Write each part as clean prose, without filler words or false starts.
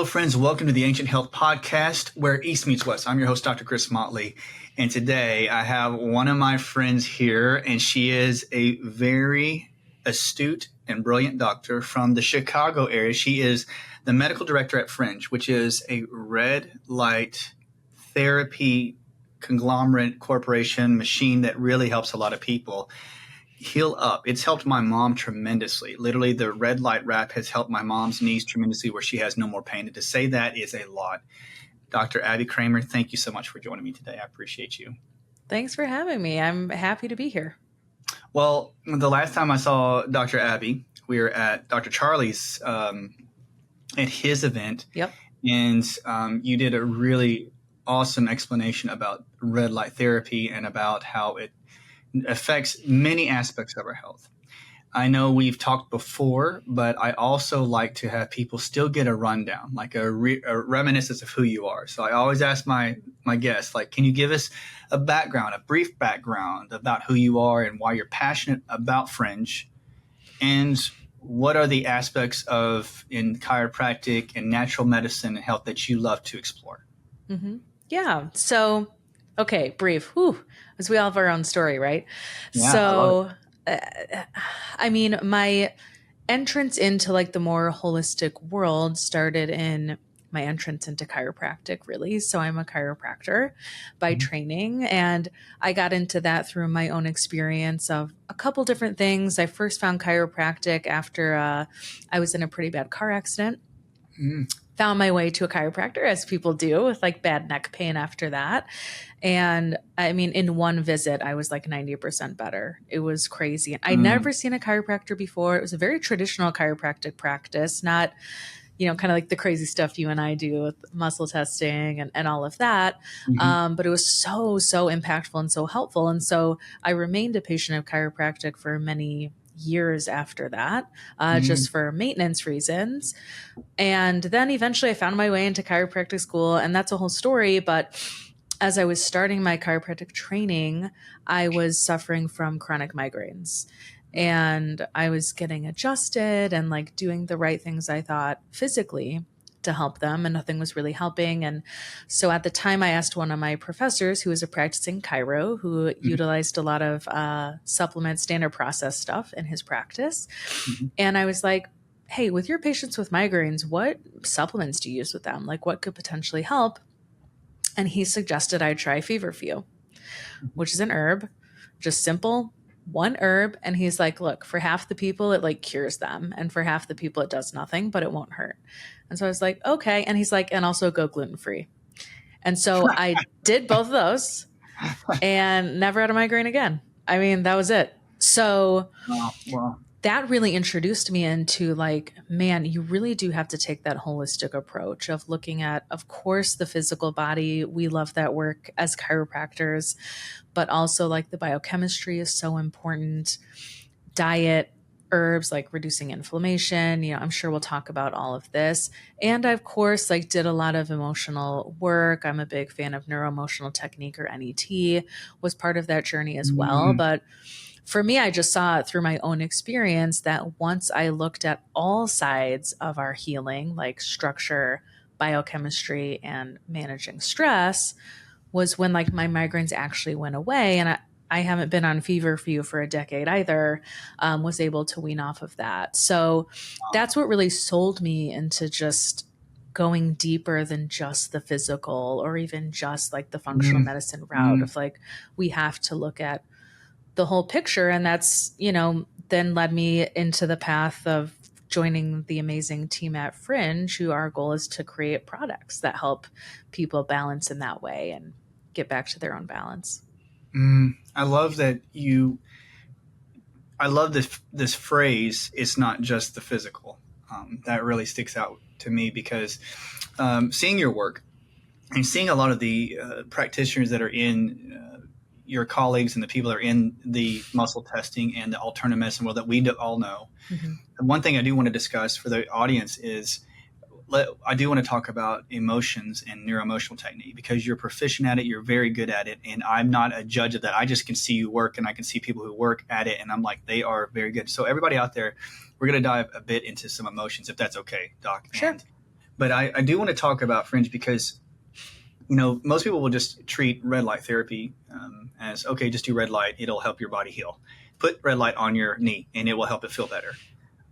Hello, friends. Welcome to the Ancient Health Podcast, where East meets West. I'm your host, Dr. Chris Motley. And today I have one of my friends here, and she is a very astute and brilliant doctor from the Chicago area. She is the medical director at Fringe, which is a red light therapy conglomerate corporation machine that really helps a lot of people heal up. It's helped my mom tremendously. Literally, the red light wrap has helped my mom's knees tremendously where she has no more pain. And to say that is a lot. Dr. Abby Kramer, thank you so much for joining me today. I appreciate you. Thanks for having me. I'm happy to be here. Well, the last time I saw Dr. Abby, we were at Dr. Charlie's at his event. Yep. And you did a really awesome explanation about red light therapy and about how it affects many aspects of our health. I know we've talked before, but I also like to have people still get a rundown, like a reminiscence of who you are. So I always ask my guests, like, can you give us a background, a brief background about who you are and why you're passionate about Fringe, and what are the aspects of in chiropractic and natural medicine and health that you love to explore? Mm-hmm. Yeah. So, okay, brief. Whew. Because we all have our own story, right? Yeah, So, I mean, my entrance into like the more holistic world started in my entrance into chiropractic, really. So I'm a chiropractor by training, and I got into that through my own experience of a couple different things. I first found chiropractic after I was in a pretty bad car accident. Found my way to a chiropractor, as people do, with like bad neck pain after that. And I mean, in one visit, I was like 90% better. It was crazy. I'd never seen a chiropractor before. It was a very traditional chiropractic practice, not, kind of like the crazy stuff you and I do with muscle testing and all of that. But it was so impactful and so helpful. And so I remained a patient of chiropractic for many years after that, just for maintenance reasons. And then eventually I found my way into chiropractic school, and that's a whole story. But as I was starting my chiropractic training, I was suffering from chronic migraines, and I was getting adjusted and like doing the right things, I thought, physically to help them, and nothing was really helping. And so at the time I asked one of my professors, who was a practicing chiro, who utilized a lot of supplement standard process stuff in his practice. And I was like, hey, with your patients with migraines, what supplements do you use with them? Like, what could potentially help? And he suggested I try feverfew, which is an herb, just simple, one herb. And he's like, look, for half the people, it like cures them. And for half the people, it does nothing, but it won't hurt. And so I was like, okay. And he's like, and also go gluten-free. And so I did both of those and never had a migraine again. I mean, that was it. So that really introduced me into like, man, you really do have to take that holistic approach of looking at, of course, the physical body. We love that work as chiropractors, but also like the biochemistry is so important. Diet, herbs, like reducing inflammation. I'm sure we'll talk about all of this. And I, of course, like did a lot of emotional work. I'm a big fan of neuroemotional technique, or NET, was part of that journey as well. But for me, I just saw it through my own experience that once I looked at all sides of our healing, like structure, biochemistry, and managing stress, was when like my migraines actually went away. And I haven't been on feverfew for a decade either, was able to wean off of that. So that's what really sold me into just going deeper than just the physical or even just like the functional medicine route of like, we have to look at the whole picture. And that's, then led me into the path of joining the amazing team at Fringe, who our goal is to create products that help people balance in that way and get back to their own balance. I love that I love this phrase, it's not just the physical. That really sticks out to me because seeing your work and seeing a lot of the practitioners that are in your colleagues and the people that are in the muscle testing and the alternative medicine world that we all know. One thing I do want to discuss for the audience is I do want to talk about emotions and neuroemotional technique because you're proficient at it. You're very good at it. And I'm not a judge of that. I just can see you work, and I can see people who work at it. And I'm like, they are very good. So everybody out there, we're going to dive a bit into some emotions, if that's okay, Doc. Sure. And But I do want to talk about Fringe because, most people will just treat red light therapy as, okay, just do red light. It'll help your body heal. Put red light on your knee and it will help it feel better.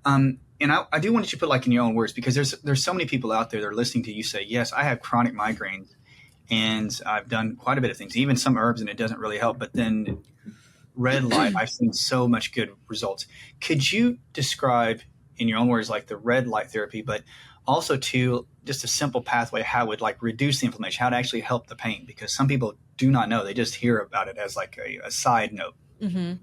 And I do want you to put like in your own words, because there's so many people out there that are listening to you say, yes, I have chronic migraines and I've done quite a bit of things, even some herbs, and it doesn't really help. But then red light, I've seen so much good results. Could you describe in your own words, like the red light therapy, but also to just a simple pathway, how it would like reduce the inflammation, how to actually help the pain? Because some people do not know. They just hear about it as like a side note. Mm-hmm.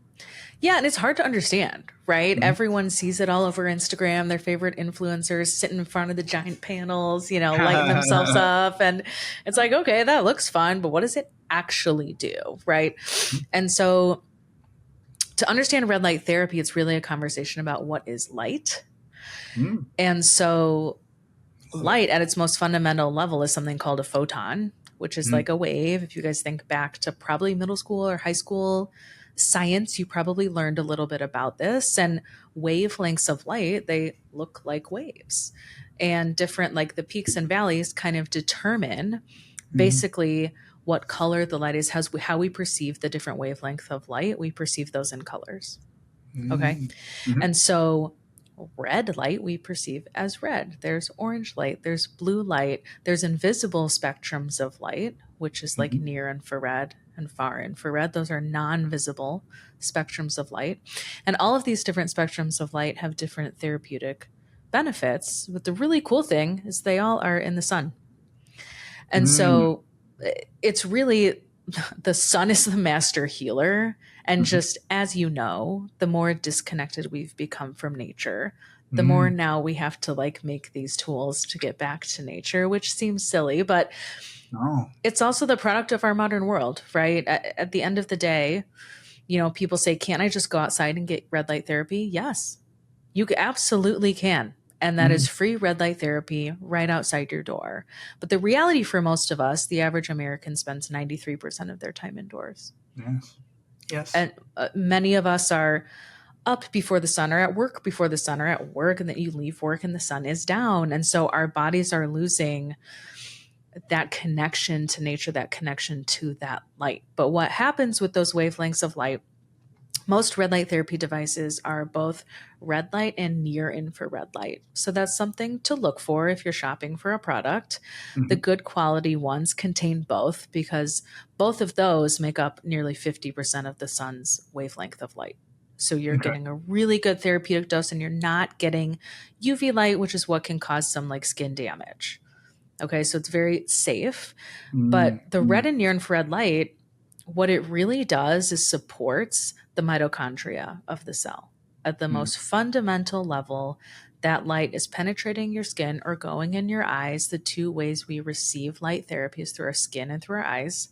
Yeah, and it's hard to understand, right? Mm-hmm. Everyone sees it all over Instagram, their favorite influencers sitting in front of the giant panels, lighting themselves up. And it's like, okay, that looks fun, but what does it actually do, right? And so to understand red light therapy, it's really a conversation about what is light. Mm. And so light at its most fundamental level is something called a photon, which is like a wave. If you guys think back to probably middle school or high school science, you probably learned a little bit about this. And wavelengths of light, they look like waves. And different, like the peaks and valleys kind of determine basically what color the light is, how we perceive the different wavelength of light. We perceive those in colors. Okay. Mm-hmm. And so red light we perceive as red. There's orange light, there's blue light, there's invisible spectrums of light, which is like near infrared and far infrared. Those are non-visible spectrums of light. And all of these different spectrums of light have different therapeutic benefits. But the really cool thing is they all are in the sun. And so it's really, the sun is the master healer. And just as you know, the more disconnected we've become from nature, the more now we have to like make these tools to get back to nature, which seems silly, but it's also the product of our modern world, right? At the end of the day, people say, can't I just go outside and get red light therapy? Yes, you absolutely can. And that is free red light therapy right outside your door. But the reality for most of us, the average American spends 93% of their time indoors. Yes. And many of us are up before the sun, or at work before the sun, or at work, and then you leave work and the sun is down. And so our bodies are losing that connection to nature, that connection to that light. But what happens with those wavelengths of light, most red light therapy devices are both red light and near infrared light. So that's something to look for if you're shopping for a product. The good quality ones contain both, because both of those make up nearly 50% of the sun's wavelength of light. So you're getting a really good therapeutic dose, and you're not getting UV light, which is what can cause some like skin damage. Okay, so it's very safe. But the red and near infrared light, what it really does is supports the mitochondria of the cell. At the most fundamental level, that light is penetrating your skin or going in your eyes. The two ways we receive light therapy is through our skin and through our eyes.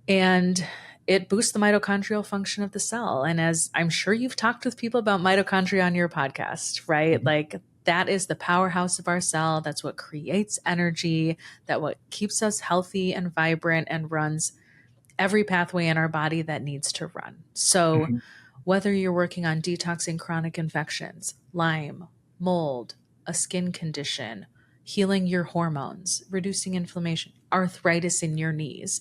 And it boosts the mitochondrial function of the cell. And as I'm sure you've talked with people about mitochondria on your podcast, right? Like that is the powerhouse of our cell. That's what creates energy, that what keeps us healthy and vibrant and runs every pathway in our body that needs to run. So whether you're working on detoxing chronic infections, Lyme, mold, a skin condition, healing your hormones, reducing inflammation, arthritis in your knees,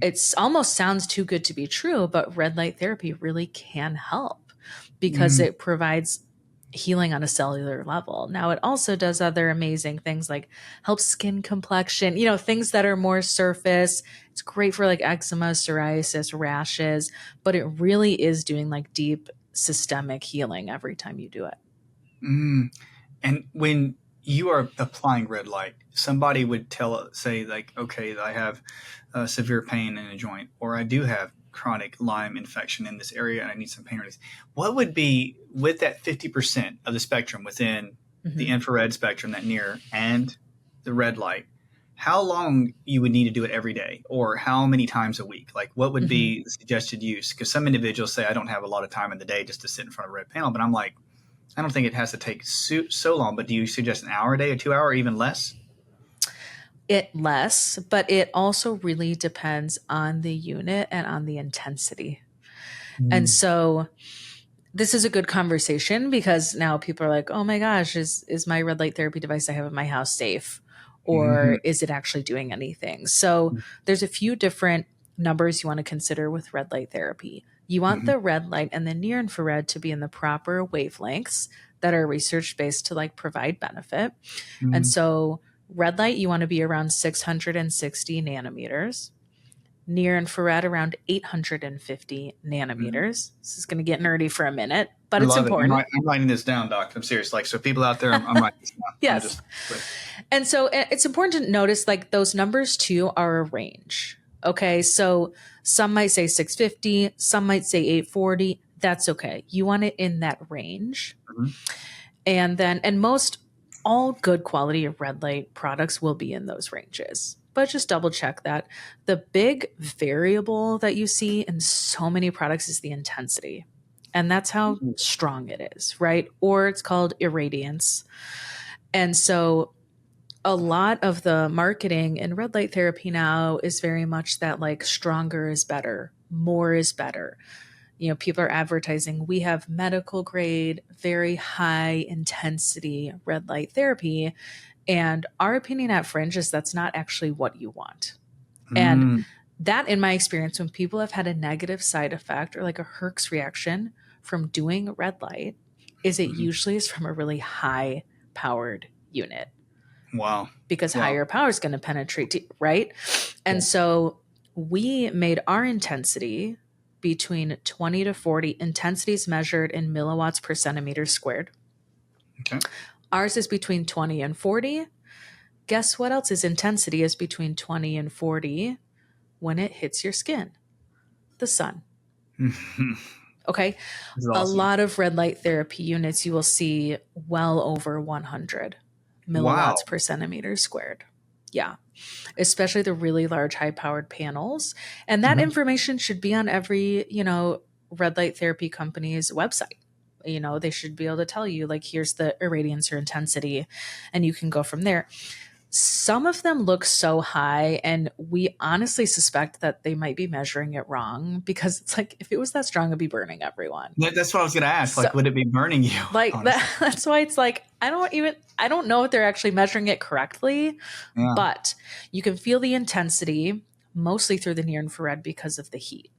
it almost sounds too good to be true, but red light therapy really can help because it provides healing on a cellular level. Now, it also does other amazing things like helps skin complexion, things that are more surface. It's great for like eczema, psoriasis, rashes, but it really is doing like deep systemic healing every time you do it. And when you are applying red light, somebody would say like, okay, I have severe pain in a joint, or I do have chronic Lyme infection in this area and I need some pain relief. What would be with that 50% of the spectrum within the infrared spectrum, that near, and the red light, how long you would need to do it every day, or how many times a week? Like what would be the suggested use? Because some individuals say, I don't have a lot of time in the day just to sit in front of a red panel, but I'm like, I don't think it has to take so long, but do you suggest an hour a day, or 2 hour, or even less? Less, but it also really depends on the unit and on the intensity. And so this is a good conversation because now people are like, oh my gosh, is my red light therapy device I have in my house safe? Or Mhm. is it actually doing anything? So there's a few different numbers you want to consider with red light therapy. You want Mhm. the red light and the near infrared to be in the proper wavelengths that are research based to like provide benefit. And Mhm. so red light, you want to be around 660 nanometers. Near infrared around 850 Mhm. nanometers. This is going to get nerdy for a minute, but I it's love it. important. I'm writing this down, Doc. I'm serious. Like, so people out there, I'm writing this down. I'm Yes. just like, And so it's important to notice like those numbers too are a range. Okay. So some might say 650, some might say 840. That's okay. You want it in that range. mhm. And most all good quality red light products will be in those ranges. But just double check that. The big variable that you see in so many products is the intensity. And that's how strong it is, right? Or it's called irradiance. And so a lot of the marketing in red light therapy now is very much that like stronger is better, more is better. You know, people are advertising we have medical grade, very high intensity red light therapy. And our opinion at Fringe is that's not actually what you want. And Mm. that, in my experience, when people have had a negative side effect or like a Herx reaction from doing red light, is it Mhm. usually is from a really high powered unit Wow. because Wow. higher power is going to penetrate, right? Yeah. And so we made our intensity between 20 to 40 intensities measured in milliwatts per centimeter squared. Okay. Ours is between 20 and 40. Guess what else's intensity is between 20 and 40 when it hits your skin? The sun. this Okay. is A awesome. lot of red light therapy units you will see well over 100 Wow. milliwatts per centimeter squared. Yeah. Especially the really large high powered panels. And that Mhm. information should be on every, red light therapy company's website. You know, they should be able to tell you, like, here's the irradiance or intensity, and you can go from there. Some of them look so high, and we honestly suspect that they might be measuring it wrong because it's like, if it was that strong, it'd be burning everyone. That's what I was going to ask. So, Like, would it be burning you? like, Honestly. that's why it's like, I don't know if they're actually measuring it correctly, Yeah. but you can feel the intensity mostly through the near infrared because of the heat,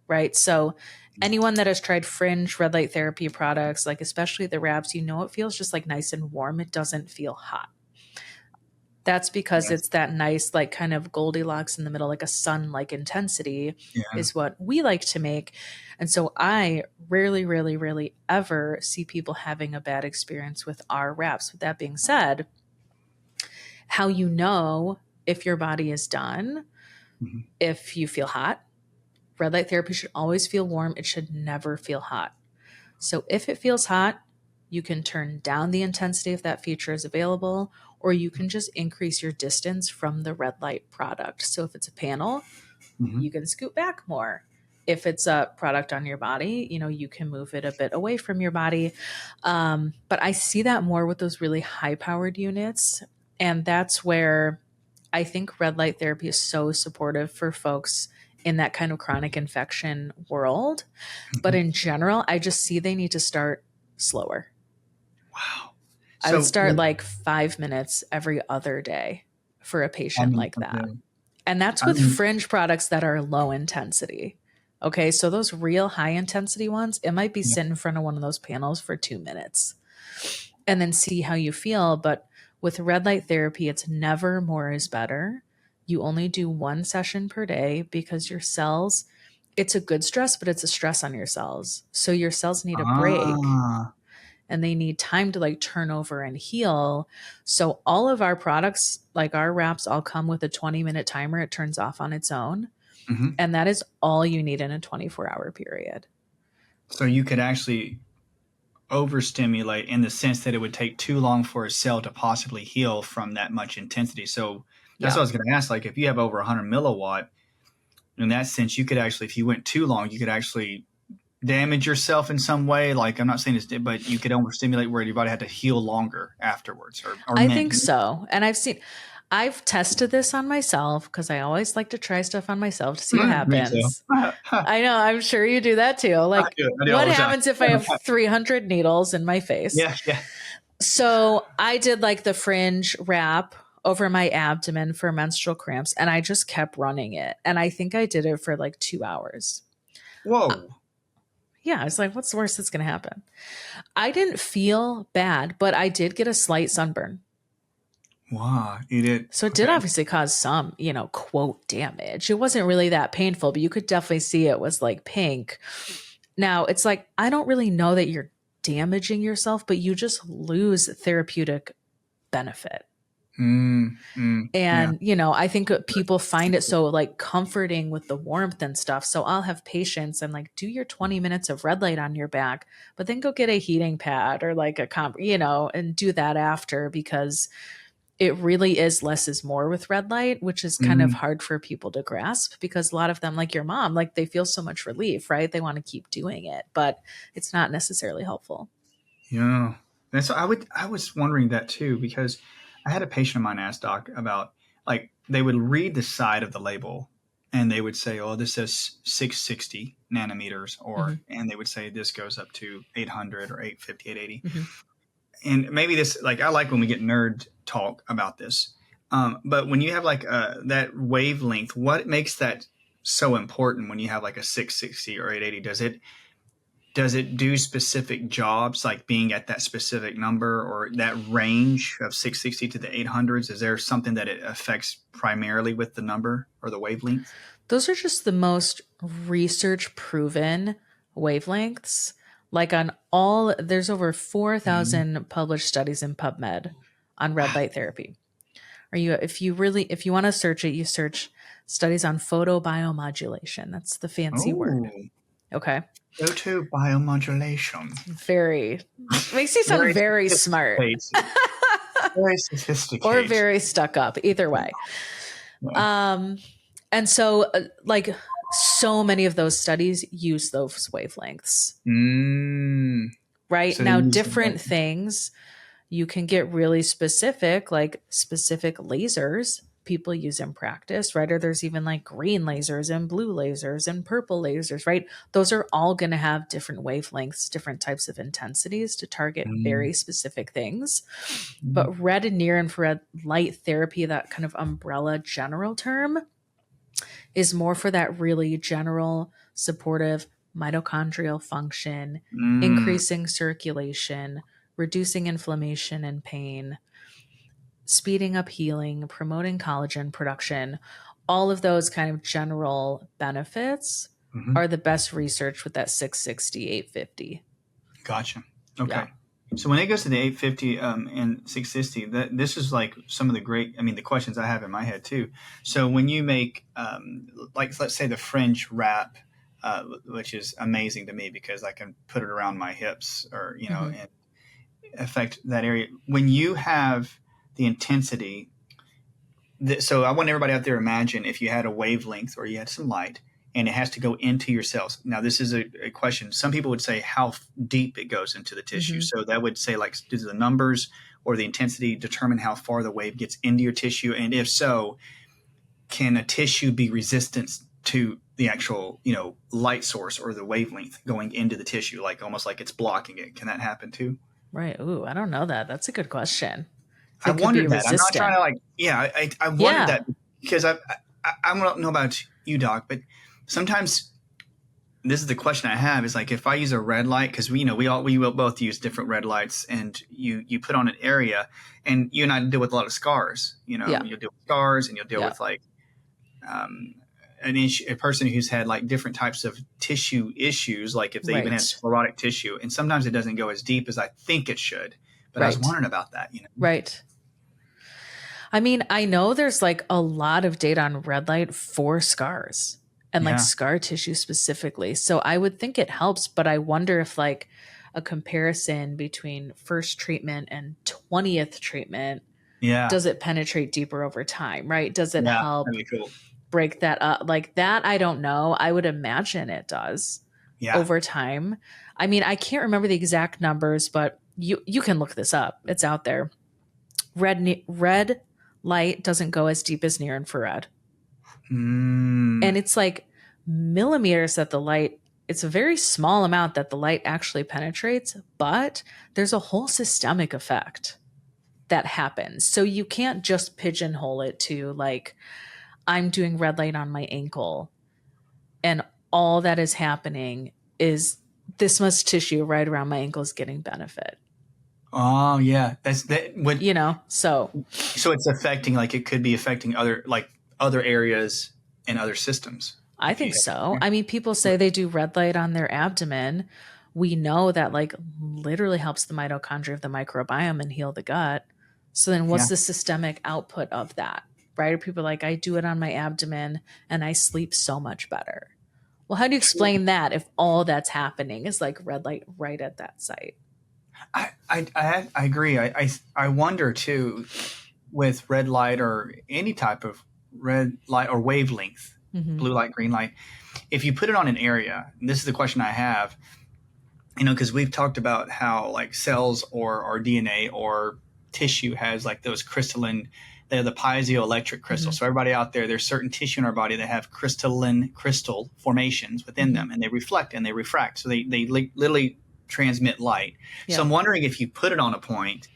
right? So anyone that has tried Fringe red light therapy products, like especially the wraps, you know it feels just like nice and warm. It doesn't feel hot. That's because Yes. it's that nice, like kind of Goldilocks in the middle, like a sun like intensity Yeah. is what we like to make. And so I rarely, really, really ever see people having a bad experience with our wraps. With that being said, how you know if your body is done, Mhm. if you feel hot, red light therapy should always feel warm. It should never feel hot. So if it feels hot, you can turn down the intensity if that feature is available, or you can just increase your distance from the red light product. So if it's a panel, Mhm. you can scoot back more. If it's a product on your body, you can move it a bit away from your body. But I see that more with those really high powered units. And that's where I think red light therapy is so supportive for folks in that kind of chronic infection world. But Mhm. in general, I just see they need to start slower. Wow. I would So, start like 5 minutes every other day for a I patient mean, like that. okay. And that's I with mean, fringe products that are low intensity. Okay, so those real high intensity ones, it might be yeah. sit in front of one of those panels for 2 minutes and then see how you feel. But with red light therapy, it's never more is better. You only do one session per day because your cells, it's a good stress, but it's a stress on your cells. So your cells need a break Ah. and they need time to like turn over and heal. So all of our products, like our wraps, all come with a 20-minute timer. It turns off on its own. Mhm. And that is all you need in a 24-hour period. So you could actually overstimulate in the sense that it would take too long for a cell to possibly heal from that much intensity. So that's what I Yep. was going to ask. Like, if you have over 100 milliwatt, in that sense, you could actually, if you went too long, you could actually damage yourself in some way. Like, I'm not saying it's, but you could overstimulate where your body had to heal longer afterwards, or I think meant. so. And I've tested this on myself because I always like to try stuff on myself to see what Me too. happens. I know, I'm sure you do that too. Like, I do all what the time. happens if I have 300 needles in my face? Yeah, yeah. So I did like the Fringe wrap over my abdomen for menstrual cramps, and I just kept running it. And I think I did it for like 2 hours. Whoa. Yeah, I was like, what's the worst that's going to happen? I didn't feel bad, but I did get a slight sunburn. Wow, you did. So it did Okay. obviously cause some, quote damage. It wasn't really that painful, but you could definitely see it was like pink. Now it's like, I don't really know that you're damaging yourself, but you just lose therapeutic benefit. Yeah. And, I think people find it so like comforting with the warmth and stuff. So I'll have patients and like do your 20 minutes of red light on your back, but then go get a heating pad or like and do that after, because it really is less is more with red light, which is kind of Mm, hard for people to grasp because a lot of them, like your mom, like they feel so much relief, right? They want to keep doing it, but it's not necessarily helpful. yeah. And so I was wondering that too, because I had a patient of mine ask doc about, like, they would read the side of the label and they would say, oh, this says 660 nanometers, Hmm. and they would say this goes up to 800 or 850, 880. Hmm. And maybe this, like, I like when we get nerd talk about this. But when you have like that wavelength, what makes that so important when you have like a 660 or 880? Does it do specific jobs, like being at that specific number or that range of 660 to the 800s? Is there something that it affects primarily with the number or the wavelength? Those are just the most research proven wavelengths. Like there's over Mhm. 4,000 published studies in PubMed on red light therapy. If you want to search it, you search studies on photobiomodulation. That's the fancy word. Oh, Okay. photobiomodulation. Very makes you sound Very very smart sophisticated. Very or sophisticated. very stuck up, either way. Yeah. Um, and so like so many of those studies use those wavelengths, Mm. right? So they Now, use the different things, you can get really specific, like specific lasers people use in practice, right? Or there's even like green lasers and blue lasers and purple lasers, right? Those are all going to have different wavelengths, different types of intensities to target Mm. very specific things. Mm. But red and near infrared light therapy, that kind of umbrella general term, is more for that really general supportive mitochondrial function, Mm. increasing circulation, reducing inflammation and pain, speeding up healing, promoting collagen production. All of those kind of general benefits Mhm. are the best research with that 660, 850. Gotcha. Yeah. Okay. So when it goes to the 850 and 660, this is like some of the great, I mean, the questions I have in my head too. So when you make, like, let's say the Fringe wrap, which is amazing to me because I can put it around my hips or, Hmm. and affect that area. When you have the intensity, so I want everybody out there to imagine if you had a wavelength or you had some light and it has to go into your cells. Now, this is a question. Some people would say how deep it goes into the tissue. Hmm. So that would say, like, do the numbers or the intensity determine how far the wave gets into your tissue? And if so, can a tissue be resistant to the actual, light source or the wavelength going into the tissue, like almost like it's blocking it? Can that happen too? Right. Ooh, I don't know that. That's a good question. If I it could be wondered that. I'm not trying resistant. to, like, yeah, I wondered Yeah. that because I don't know about you, Doc, but sometimes this is the question I have is, like, if I use a red light, because we will both use different red lights, and you put on an area, and you and I deal with a lot of scars. Yeah. You'll deal with scars, and you'll deal Yeah. with, like, um, a person who's had, like, different types of tissue issues, like if they even had Right. sclerotic tissue, and sometimes it doesn't go as deep as I think it should. But I was Right. wondering about that. Right. I mean, I know there's like a lot of data on red light for scars and like Yeah. scar tissue specifically. So I would think it helps, but I wonder if like a comparison between first treatment and 20th treatment, Yeah. does it penetrate deeper over time, right? Does it Yeah. help That'd be cool. break that up? Like that, I don't know. I would imagine it does Yeah. over time. I mean, I can't remember the exact numbers, but you can look this up. It's out there. Red light doesn't go as deep as near infrared. Mm. And it's like millimeters that the light, it's a very small amount that the light actually penetrates, but there's a whole systemic effect that happens. So you can't just pigeonhole it to like, I'm doing red light on my ankle and all that is happening is this much tissue right around my ankle is getting benefit. Oh yeah, that's that. What So it's affecting, like it could be affecting other areas and other systems. I think so. I mean, people say they do red light on their abdomen. We know that like literally helps the mitochondria of the microbiome and heal the gut. So then what's the systemic output of that? Right? Or people are like, I do it on my abdomen and I sleep so much better. Well, how do you explain that if all that's happening is like red light right at that site? I agree. I wonder too, with red light or any type of red light or wavelength, blue light, green light, if you put it on an area, and this is the question I have, because we've talked about how like cells or our DNA or tissue has like those crystalline, they're the piezoelectric crystals. So everybody out there, there's certain tissue in our body that have crystal formations within them, and they reflect and they refract. So they literally transmit light. Yeah. So I'm wondering if you put it on a point,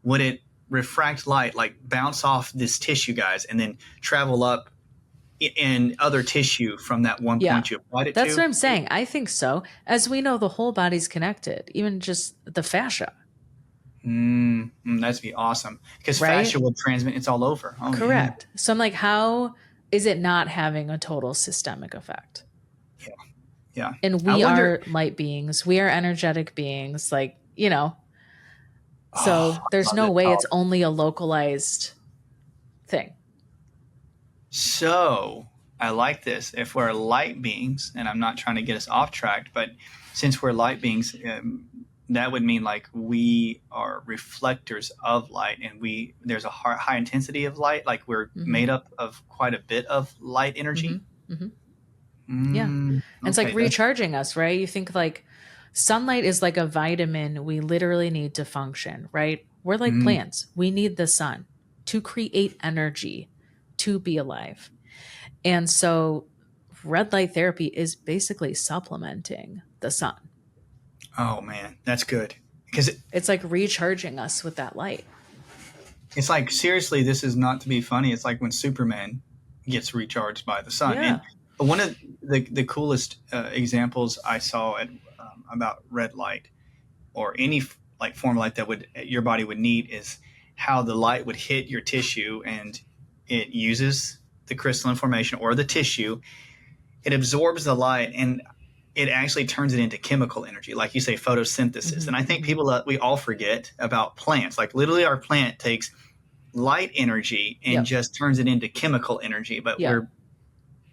would it refract light, like bounce off this tissue, guys, and then travel up in other tissue from that one point you applied it to? That's what I'm saying. I think so. As we know, the whole body's connected, even just the fascia. That'd be awesome, because fascia will transmit. It's all over. Oh, correct. Yeah. So I'm like, how is it not having a total systemic effect? Yeah. And we are light beings. We are energetic beings. Like, so there's no way it's only a localized thing. So I like this. If we're light beings, and I'm not trying to get us off track, but since we're light beings, that would mean like we are reflectors of light, and there's a high intensity of light. Like we're made up of quite a bit of light energy. Yeah. It's like recharging us, right? You think like sunlight is like a vitamin we literally need to function, right? We're like plants. We need the sun to create energy to be alive. And so red light therapy is basically supplementing the sun. Oh man, that's good. Because it's like recharging us with that light. It's like, seriously, this is not to be funny. It's like when Superman gets recharged by the sun. Yeah. And one of the coolest examples I saw about red light, or any like form of light that your body would need, is how the light would hit your tissue, and it uses the crystalline formation or the tissue. It absorbs the light, and it actually turns it into chemical energy, like you say, photosynthesis. And I think we all forget about plants. Like literally our plant takes light energy and just turns it into chemical energy, but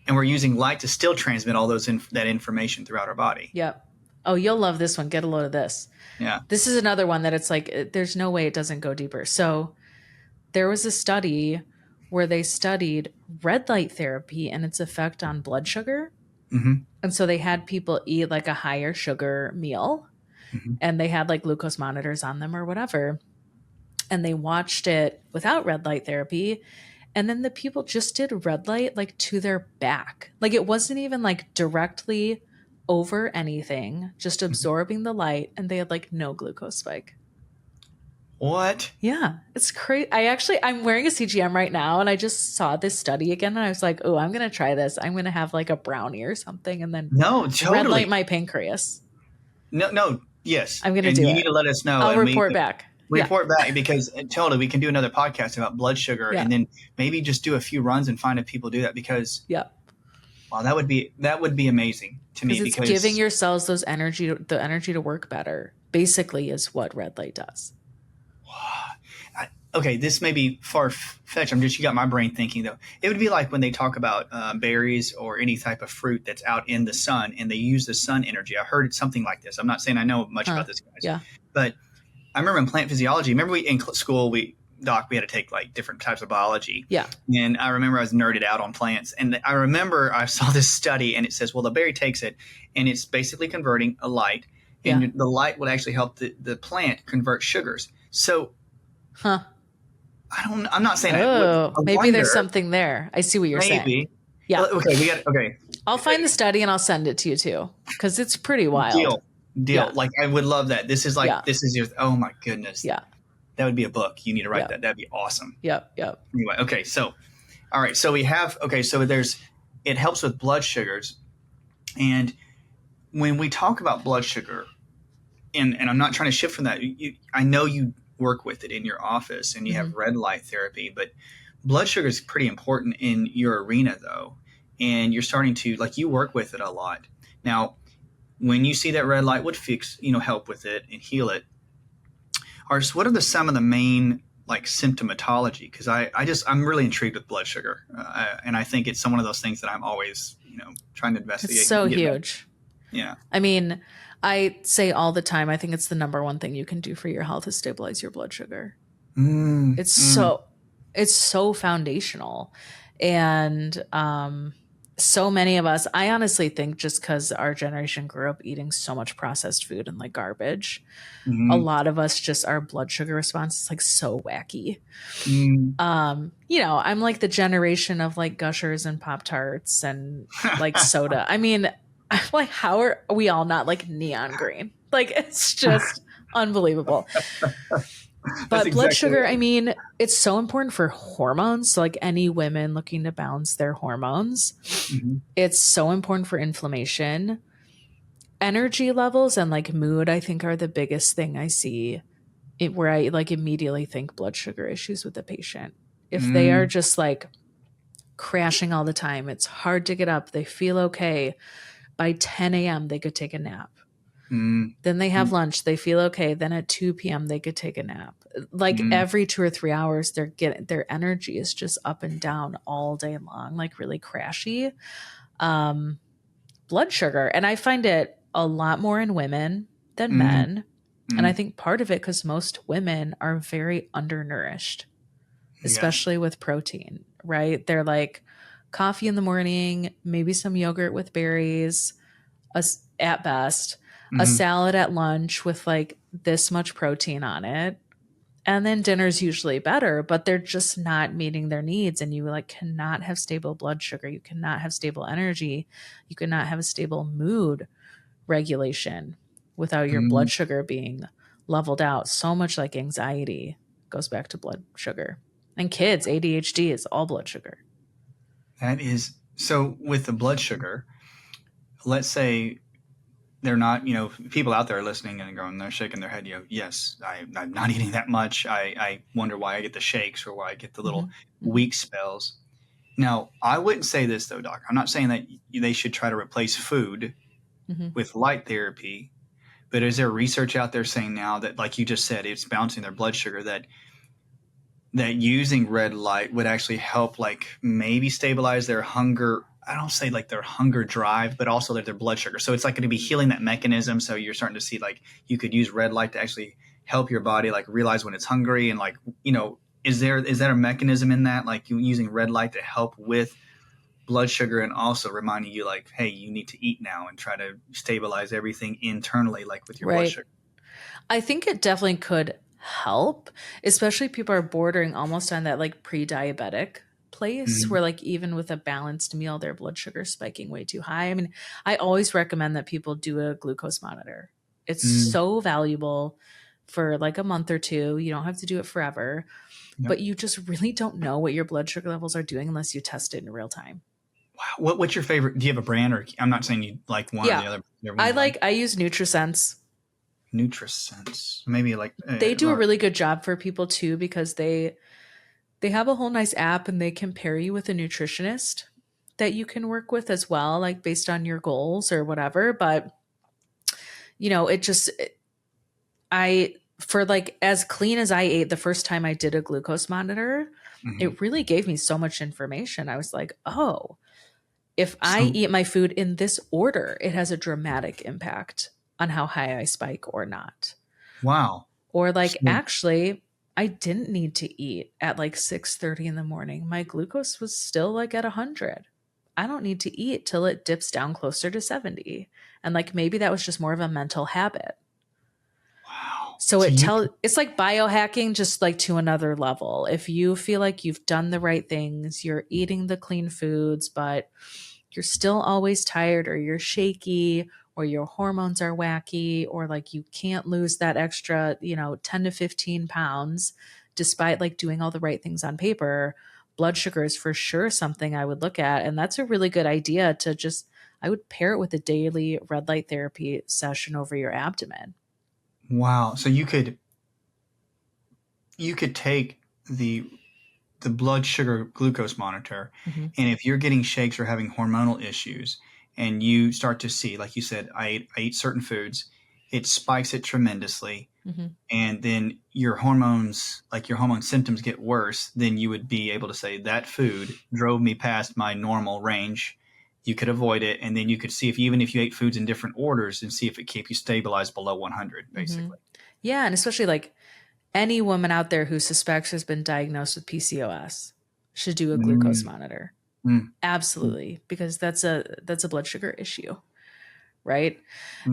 we're using light to still transmit all that information throughout our body. Yep. Oh, you'll love this one. Get a load of this. Yeah. This is another one that it's like, there's no way it doesn't go deeper. So there was a study where they studied red light therapy and its effect on blood sugar. And so they had people eat like a higher sugar meal, and they had like glucose monitors on them or whatever. And they watched it without red light therapy. And then the people just did red light like to their back. Like it wasn't even like directly over anything, just absorbing the light, and they had like no glucose spike. What? Yeah, it's crazy. I'm wearing a CGM right now, and I just saw this study again, and I was like, oh, I'm going to try this. I'm going to have like a brownie or something, and then red light my pancreas. No, yes. I'm going to do it. You need to let us know. I'll report back. Report back, because totally we can do another podcast about blood sugar, and then maybe just do a few runs and find if people do that, because wow, that would be amazing to me, because it's giving your cells the energy to work better, basically, is what red light does. Okay, this may be far-fetched. You got my brain thinking, though. It would be like when they talk about berries or any type of fruit that's out in the sun, and they use the sun energy. I heard something like this. I'm not saying I know much about this, guys. Yeah. But I remember in plant physiology, in school, we had to take like different types of biology. Yeah. And I remember I was nerded out on plants. And I remember I saw this study, and it says, well, the berry takes it, and it's basically converting a light. And the light would actually help the plant convert sugars. So I'm not saying I Oh, maybe there's wonder, something there. I see what you're saying. maybe. Yeah. Okay, okay. I'll find the study and I'll send it to you too, because it's pretty wild. Deal. Deal. Yeah. Like I would love that. Yeah. This is your, oh my goodness. Yeah. That would be a book. You need to write Yeah. that. That'd be awesome. Yep. Yep. Anyway, okay, so all right, so we have, okay, so it helps with blood sugars. And when we talk about blood sugar, and I'm not trying to shift from that. I know you work with it in your office and you have red light therapy, but blood sugar is pretty important in your arena though. And you're starting to, like, you work with it a lot. Now, when you see that red light would help with it and heal it. What are some of the main like symptomatology? Because I'm really intrigued with blood sugar, and I think it's one of those things that I'm always trying to investigate. It's so huge. Yeah. I mean, I say all the time, I think it's the number one thing you can do for your health is stabilize your blood sugar. It's so foundational. And so many of us, I honestly think just because our generation grew up eating so much processed food and like garbage, a lot of us just our blood sugar response is like so wacky. I'm like the generation of like Gushers and Pop-Tarts and like soda. I mean, I'm like, how are we all not like neon green? Like, it's just unbelievable. But blood sugar, I mean, it's so important for hormones. So like any women looking to balance their hormones, it's so important for inflammation. Energy levels and like mood, I think, are the biggest thing I see where I like immediately think blood sugar issues with the patient. If they are just like crashing all the time, it's hard to get up, they feel okay. By 10 a.m., they could take a nap. Then they have lunch. They feel okay. Then at 2 p.m., they could take a nap. Like every 2 or 3 hours, their energy is just up and down all day long, like really crashy. Blood sugar. And I find it a lot more in women than men. And I think part of it because most women are very undernourished, especially with protein, right? They're like coffee in the morning, maybe some yogurt with berries, at best, a salad at lunch with like this much protein on it. And then dinner's usually better, but they're just not meeting their needs. And you like cannot have stable blood sugar. You cannot have stable energy. You cannot have a stable mood regulation without your blood sugar being leveled out. So much like anxiety goes back to blood sugar. And kids, ADHD is all blood sugar. That is so. With the blood sugar, let's say they're not, people out there listening and going, they're shaking their head. Yes, I'm not eating that much. I wonder why I get the shakes or why I get the little weak spells. Now, I wouldn't say this though, doc. I'm not saying that they should try to replace food with light therapy, but is there research out there saying now that, like you just said, it's bouncing their blood sugar, that using red light would actually help, like maybe stabilize their hunger. I don't say like their hunger drive, but also their blood sugar. So it's like going to be healing that mechanism. So you're starting to see like you could use red light to actually help your body like realize when it's hungry, and like, is there a mechanism in that, like you using red light to help with blood sugar and also reminding you like, hey, you need to eat now and try to stabilize everything internally, like with your blood sugar? I think it definitely could help, especially people are bordering almost on that like pre-diabetic place where like even with a balanced meal their blood sugar is spiking way too high. I mean, I always recommend that people do a glucose monitor. It's so valuable for like a month or two. You don't have to do it forever, but you just really don't know what your blood sugar levels are doing unless you test it in real time. Wow. What's your favorite? Do you have a brand? Or I'm not saying you like one or the other. I use NutriSense. NutriSense, maybe like they do a really good job for people too, because they have a whole nice app and they can pair you with a nutritionist that you can work with as well, like based on your goals or whatever. But for like as clean as I ate the first time I did a glucose monitor, it really gave me so much information. I was like, oh, if I eat my food in this order, it has a dramatic impact on how high I spike or not. Wow. Or like, actually, I didn't need to eat at like 6:30 in the morning. My glucose was still like at 100. I don't need to eat till it dips down closer to 70. And like, maybe that was just more of a mental habit. Wow. So So you it's like biohacking, just like to another level. If you feel like you've done the right things, you're eating the clean foods, but you're still always tired, or you're shaky, or your hormones are wacky, or like you can't lose that extra, 10 to 15 pounds despite like doing all the right things on paper, blood sugar is for sure something I would look at. And that's a really good idea to just, I would pair it with a daily red light therapy session over your abdomen. wow. So you could take the blood sugar glucose monitor, Hmm. and if you're getting shakes or having hormonal issues, and you start to see, like you said, I eat certain foods, it spikes it tremendously, Hmm. and then your hormone symptoms get worse, then you would be able to say that food drove me past my normal range. You could avoid it, and then you could see if even if you ate foods in different orders and see if it kept you stabilized below 100, Hmm. basically. Yeah. And especially like any woman out there who suspects has been diagnosed with PCOS should do a glucose Mm, monitor. mm, Absolutely, because that's a blood sugar issue, right?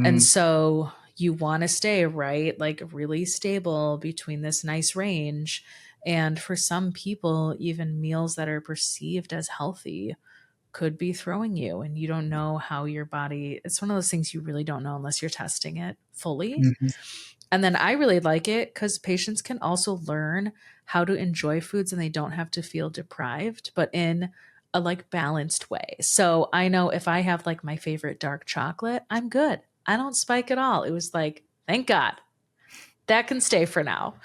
And mm. so you want to stay right, like really stable between this nice range. And for some people, even meals that are perceived as healthy could be throwing you, and you don't know how your body, it's one of those things you really don't know unless you're testing it fully. Mhm. And then I really like it because patients can also learn how to enjoy foods and they don't have to feel deprived, but in a like balanced way. So I know if I have like my favorite dark chocolate, I'm good. I don't spike at all. It was like, thank God that can stay for now.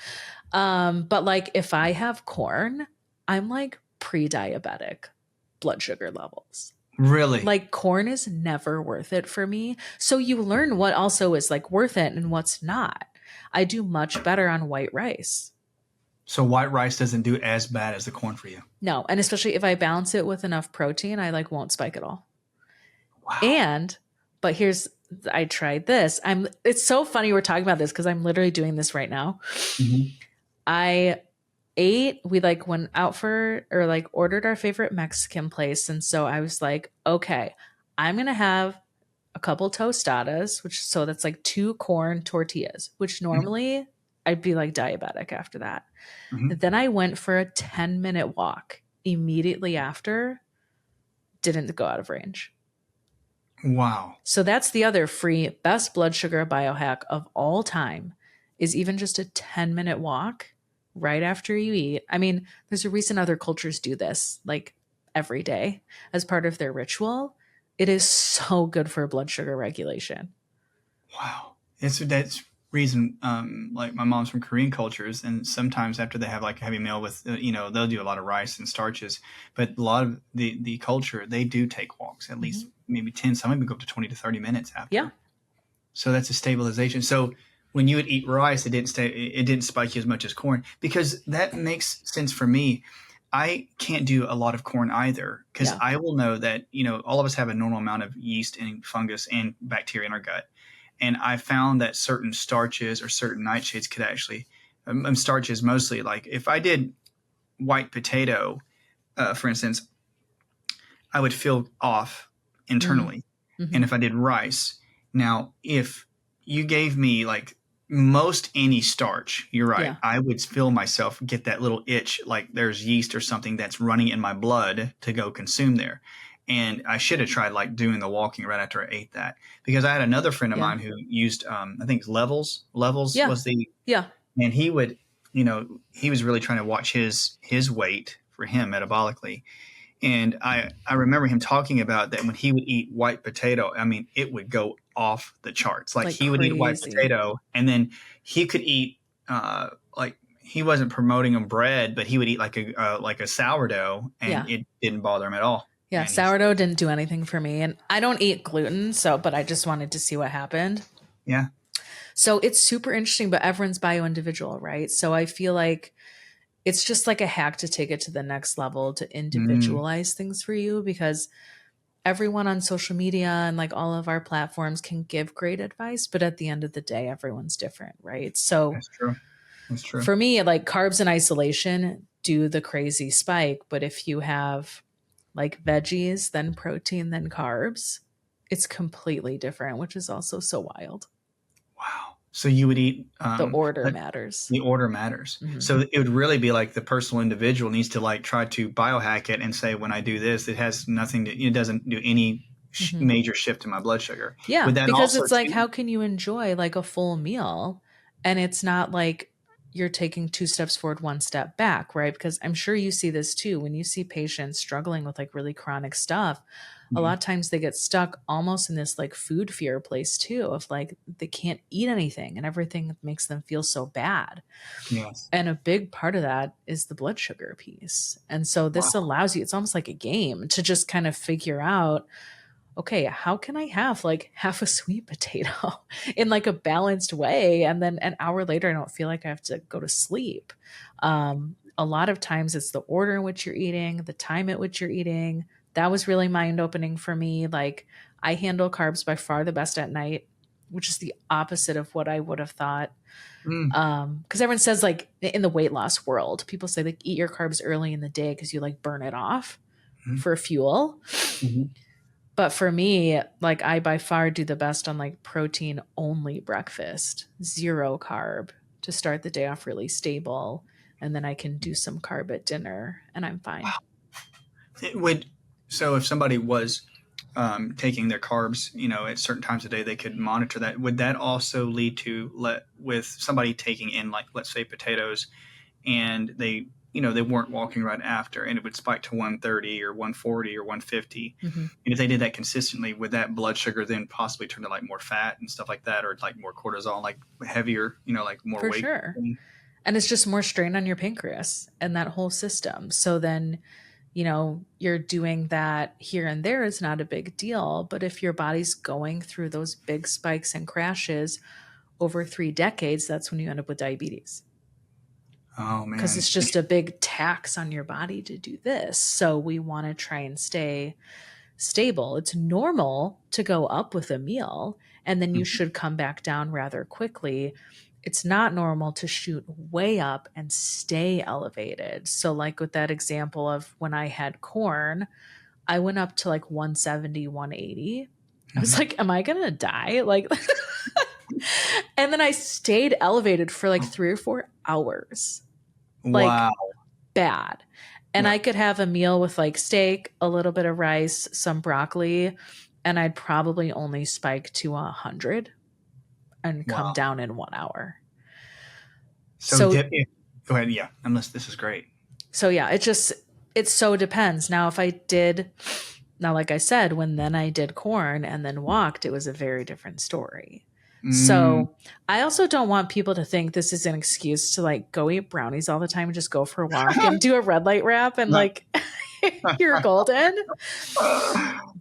But like if I have corn, I'm like pre-diabetic blood sugar levels. Really? Like corn is never worth it for me. So you learn what also is like worth it and what's not. I do much better on white rice. So white rice doesn't do as bad as the corn for you? No, and especially if I balance it with enough protein, I like won't spike at all. Wow. And but here's I tried this. It's so funny we're talking about this because I'm literally doing this right now. Mhm. I we like went out for or like ordered our favorite Mexican place. And so I was like, okay, I'm gonna have a couple tostadas, which so that's like two corn tortillas, which Mhm. normally I'd be like diabetic after that. Mhm. Then I went for a 10-minute walk immediately after, didn't go out of range. Wow. So that's the other free best blood sugar biohack of all time is even just a 10-minute walk right after you eat. I mean, there's a reason other cultures do this like every day as part of their ritual. It is so good for blood sugar regulation. Wow. That's reason, like my mom's from Korean cultures, and sometimes after they have like a heavy meal with, they'll do a lot of rice and starches, but a lot of the culture, they do take walks, at least Mhm. maybe 10, some even go up to 20 to 30 minutes Yeah. after. So that's a stabilization. So when you would eat rice, it didn't spike you as much as corn, because that makes sense for me. I can't do a lot of corn either, because Yeah. I will know that, all of us have a normal amount of yeast and fungus and bacteria in our gut. And I found that certain starches or certain nightshades could actually, starches mostly, like if I did white potato, for instance, I would feel off Mm. internally. And Hmm. if I did rice, now if you gave me like most any starch, you're right, Yeah. I would feel myself get that little itch, like there's yeast or something that's running in my blood to go consume there. And I should have tried like doing the walking right after I ate that, because I had another friend of Yeah. mine who used, I think levels. Levels Yeah. was the, Yeah. and he was really trying to watch his weight for him metabolically, and I remember him talking about that when he would eat white potato, I mean, it would go off the charts. Like Like he would eat white crazy. potato, and then he could eat, like he wasn't promoting him bread, but he would eat like a sourdough, and Yeah. it didn't bother him at all. Yeah. And he's Sourdough didn't do anything for me. And I don't eat gluten. So, but I just wanted to see what happened. yeah, So it's super interesting, but everyone's bio individual, right? So I feel like it's just like a hack to take it to the next level to mm, individualize things for you because everyone on social media and like all of our platforms can give great advice, but at the end of the day, everyone's different, right? So that's true. That's true. for me, like carbs in isolation do the crazy spike, but if you have like veggies, then protein, then carbs, it's completely different, which is also so wild. Wow. So you would eat, The order matters. the order matters. Mm-hmm. So it would really be like the personal individual needs to like try to biohack it and say, when I do this, it has nothing to, it doesn't do any Mm-hmm. major shift in my blood sugar. Yeah, Would that because also it's like, too? how can you enjoy like a full meal and it's not like you're taking two steps forward, one step back, right? Because I'm sure you see this too when you see patients struggling with like really chronic stuff. A lot Mhm. of times they get stuck almost in this like food fear place too, of like they can't eat anything and everything makes them feel so bad. Yes. And a big part of that is the blood sugar piece. And so this Wow. allows you, it's almost like a game to just kind of figure out, okay, how can I have like half a sweet potato in like a balanced way? And then an hour later, I don't feel like I have to go to sleep. A lot of times it's the order in which you're eating, the time at which you're eating. That was really mind opening for me. Like, I handle carbs by far the best at night, which is the opposite of what I would have thought. Mm. Because everyone says, like, in the weight loss world, people say, like, eat your carbs early in the day because you like burn it off Mhm. for fuel. Mhm. But for me, like, I by far do the best on like protein only breakfast, zero carb to start the day off really stable. And then I can do some carb at dinner and I'm fine. It would, so if somebody was taking their carbs, at certain times of the day, they could monitor that. Would that also lead to with somebody taking in, like, let's say potatoes, and they weren't walking right after, and it would spike to 130 or 140 or 150. Mm-hmm. And if they did that consistently, would that blood sugar then possibly turn to like more fat and stuff like that, or like more cortisol, like heavier, like more For weight? sure. And it's just more strain on your pancreas and that whole system. So then, you're doing that here and there is not a big deal. But if your body's going through those big spikes and crashes over 3 decades, that's when you end up with diabetes. Oh Because man. it's just a big tax on your body to do this. So we want to try and stay stable. It's normal to go up with a meal and then you should come back down rather quickly. It's not normal to shoot way up and stay elevated. So, like with that example of when I had corn, I went up to like 170, 180. I was Mhm. like, am I going to die? Like, and then I stayed elevated for like 3 or 4 hours, like Wow. bad. And Yeah. I could have a meal with like steak, a little bit of rice, some broccoli, and I'd probably only spike to 100 and come Wow. down in 1 hour. So So, go ahead. Yeah. Unless this is great. so yeah, it so depends. Now, if I did, now, like I said, when then I did corn and then walked, it was a very different story. Mm. So I also don't want people to think this is an excuse to like go eat brownies all the time and just go for a walk and do a red light wrap and like you're golden.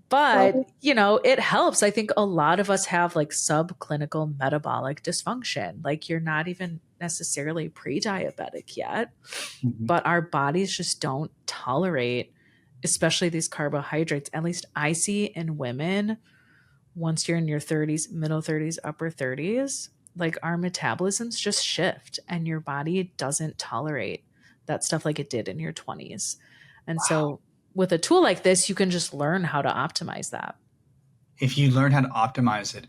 But, it helps. I think a lot of us have like subclinical metabolic dysfunction. Like you're not even necessarily pre-diabetic yet, Mhm. but our bodies just don't tolerate, especially these carbohydrates. At least I see in women once you're in your 30s, middle 30s, upper 30s, like our metabolisms just shift and your body doesn't tolerate that stuff like it did in your 20s. And Wow. so with a tool like this, you can just learn how to optimize that. If you learn how to optimize it,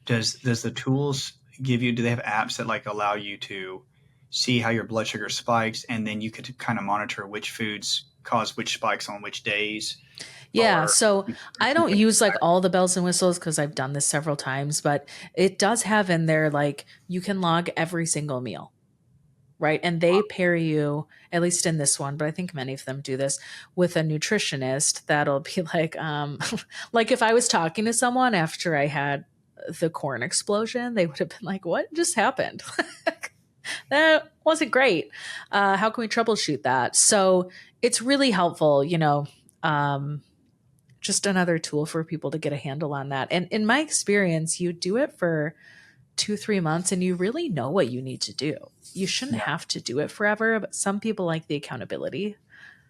does the tools do they have apps that like allow you to see how your blood sugar spikes, and then you could kind of monitor which foods cause which spikes on which days? Yeah, Or so I don't use like all the bells and whistles because I've done this several times, but it does have in there like you can log every single meal, right? And they pair you, at least in this one, but I think many of them do this with a nutritionist that'll be like, like if I was talking to someone after I had the corn explosion, they would have been like, what just happened? That wasn't great. How can we troubleshoot that? So it's really helpful, um, just another tool for people to get a handle on that. And in my experience, you do it for 2, 3 months and you really know what you need to do. You shouldn't yeah. have to do it forever, but some people like the accountability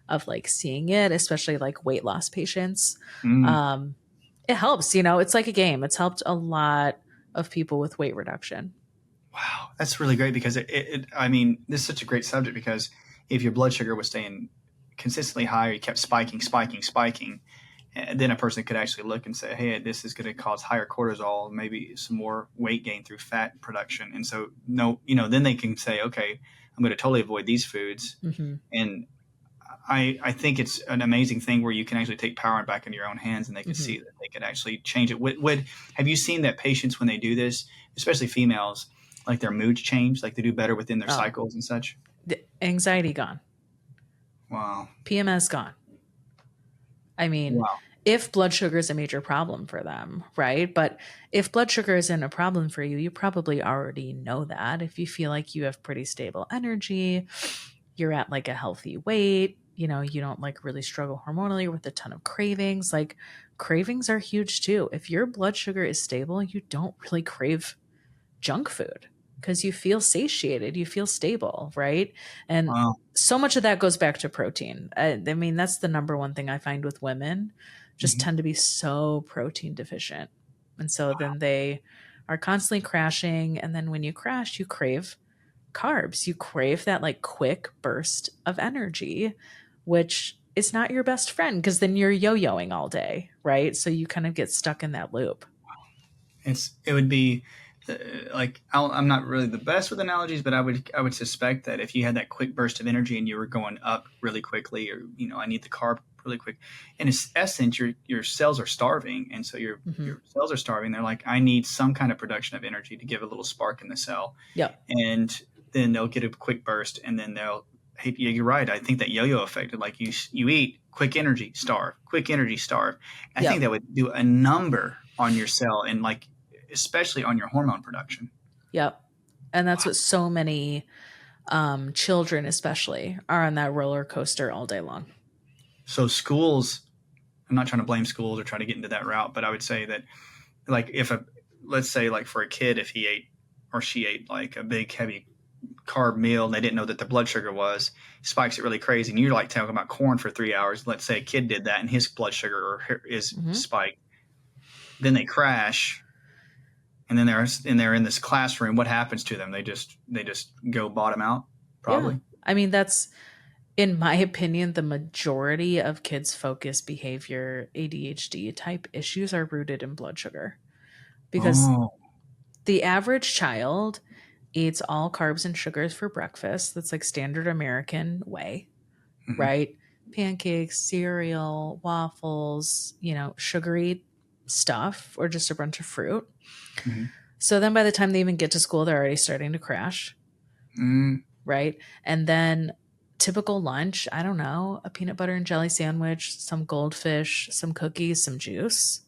of like seeing it, especially like weight loss patients. Mm. Um, it helps, it's like a game. It's helped a lot of people with weight reduction. Wow, that's really great because I mean, this is such a great subject because if your blood sugar was staying consistently high, you kept spiking, spiking, spiking, And then a person could actually look and say, hey, this is going to cause higher cortisol, maybe some more weight gain through fat production. And so, no, then they can say, okay, I'm going to totally avoid these foods. Mm-hmm. And I think it's an amazing thing where you can actually take power back into your own hands, and they can Mm-hmm. see that they can actually change it. Have you seen that patients, when they do this, especially females, like their moods change, like they do better within their Oh, cycles and such? the anxiety gone. Wow. PMS gone. I mean, Wow. if blood sugar is a major problem for them, right? But if blood sugar isn't a problem for you, you probably already know that. If you feel like you have pretty stable energy, you're at like a healthy weight, you don't like really struggle hormonally with a ton of cravings. Like cravings are huge too. If your blood sugar is stable, you don't really crave junk food because you feel satiated, you feel stable, right? And Wow. so much of that goes back to protein. I mean, that's the number one thing I find with women, just Mhm. tend to be so protein deficient. And so then they are constantly crashing. And then when you crash, you crave carbs. You crave that like quick burst of energy, which is not your best friend because then you're yo-yoing all day, right? So you kind of get stuck in that loop. It would be like I'm not really the best with analogies, but I would suspect that if you had that quick burst of energy and you were going up really quickly, or I need the carb really quick, in essence, your cells are starving, and so Hmm. your cells are starving. They're like, I need some kind of production of energy to give a little spark in the cell, Yep. and then they'll get a quick burst, and then they'll. Hey, yeah, you're right. I think that yo-yo effect, like you eat, quick energy, starve, quick energy, starve. I think Yep. that would do a number on your cell, and like especially on your hormone production. Yep. And that's what so many children, especially, are on that roller coaster all day long. So schools, I'm not trying to blame schools or try to get into that route, but I would say that like let's say like for a kid, if he ate or she ate like a big heavy carb meal and they didn't know that the blood sugar spikes it really crazy. And you're like talking about corn for 3 hours. Let's say a kid did that and his blood sugar is Hmm. spiked. Then they crash, and then they're in this classroom. What happens to them? They just go bottom out, Yeah. probably. I mean, that's, in my opinion, the majority of kids' focus behavior, ADHD type issues are rooted in blood sugar because Oh. the average child eats all carbs and sugars for breakfast. That's like standard American way, Mhm. right? Pancakes, cereal, waffles, sugary stuff, or just a bunch of fruit. Mhm. So then by the time they even get to school, they're already starting to crash, Mm. right? And then typical lunch, I don't know, a peanut butter and jelly sandwich, some goldfish, some cookies, some juice,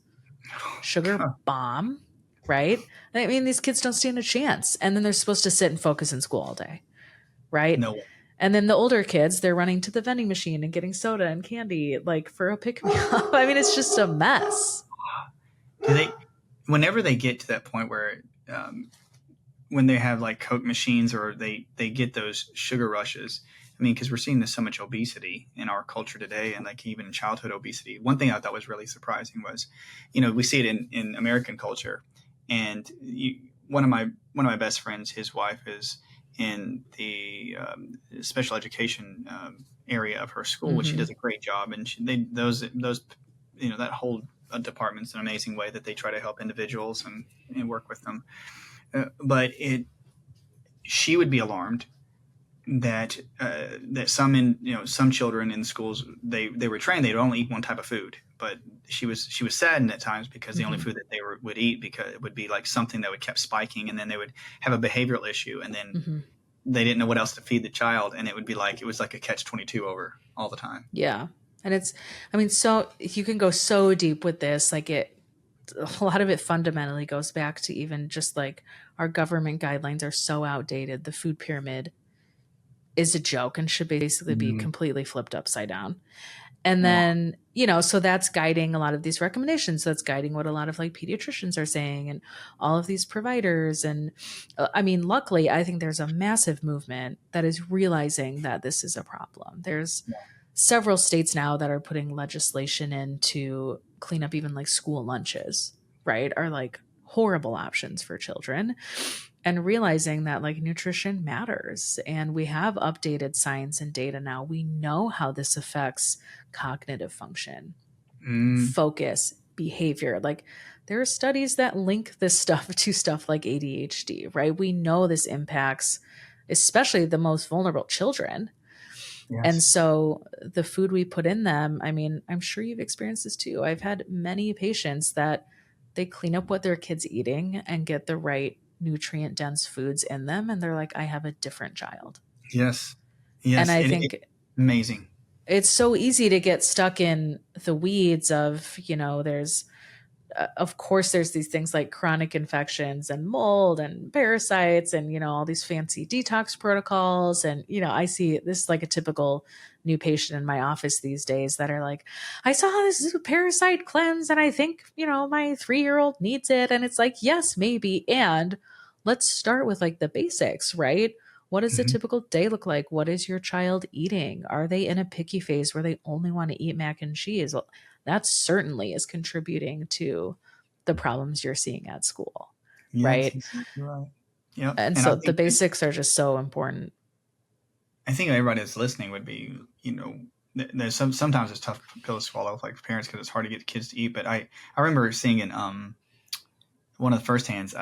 sugar bomb, right? I mean, these kids don't stand a chance. And then they're supposed to sit and focus in school all day, right? No. And then the older kids, they're running to the vending machine and getting soda and candy, like for a pick me up. I mean, it's just a mess. Do they? Whenever they get to that point where, when they have like Coke machines or they get those sugar rushes. I mean, because we're seeing this so much obesity in our culture today, and like even childhood obesity. One thing I thought was really surprising was, we see it in American culture, and one of my best friends, his wife is in the special education area of her school, which she Hmm. does a great job, and those that whole department's an amazing way that they try to help individuals and work with them. But she would be alarmed that some children in schools they were trained they'd only eat one type of food, but she was saddened at times because the only Hmm. food that would eat because it would be like something that would kept spiking, and then they would have a behavioral issue, and then Hmm. they didn't know what else to feed the child, and it was like a catch-22 over all the time. Yeah. And I mean, so you can go so deep with this. Like a lot of it fundamentally goes back to even just like our government guidelines are so outdated. The food pyramid is a joke and should basically be Mm. completely flipped upside down. And Wow. then, so that's guiding a lot of these recommendations. That's guiding what a lot of like pediatricians are saying and all of these providers. And I mean, luckily, I think there's a massive movement that is realizing that this is a problem. There's several states now that are putting legislation in to clean up even like school lunches, right? Are like horrible options for children, and realizing that like nutrition matters, and we have updated science and data now. We know how this affects cognitive function, focus, behavior. Like there are studies that link this stuff to stuff like ADHD, right? We know this impacts especially the most vulnerable children. And Yes. so the food we put in them, I mean, I'm sure you've experienced this too. I've had many patients that they clean up what their kids eating and get the right nutrient dense foods in them and they're like, I have a different child. Yes. And Yes. I It think amazing. it's so easy to get stuck in the weeds of, there's of course there's these things like chronic infections and mold and parasites and all these fancy detox protocols and I see this is like a typical new patient in my office these days that are like, I saw this parasite cleanse and I think my 3-year-old needs it. And it's like, yes, maybe. And let's start with like the basics, right? What does a Mhm. typical day look like? What is your child eating? Are they in a picky phase where they only want to eat mac and cheese? Well, that certainly is contributing to the problems you're seeing at school, Yes, right? exactly right. Yep. And And I so the think basics are just so important. everybody that's listening would be, there's sometimes it's tough pill to swallow, like for parents, because it's hard to get the kids to eat. But I remember seeing in one of the first hands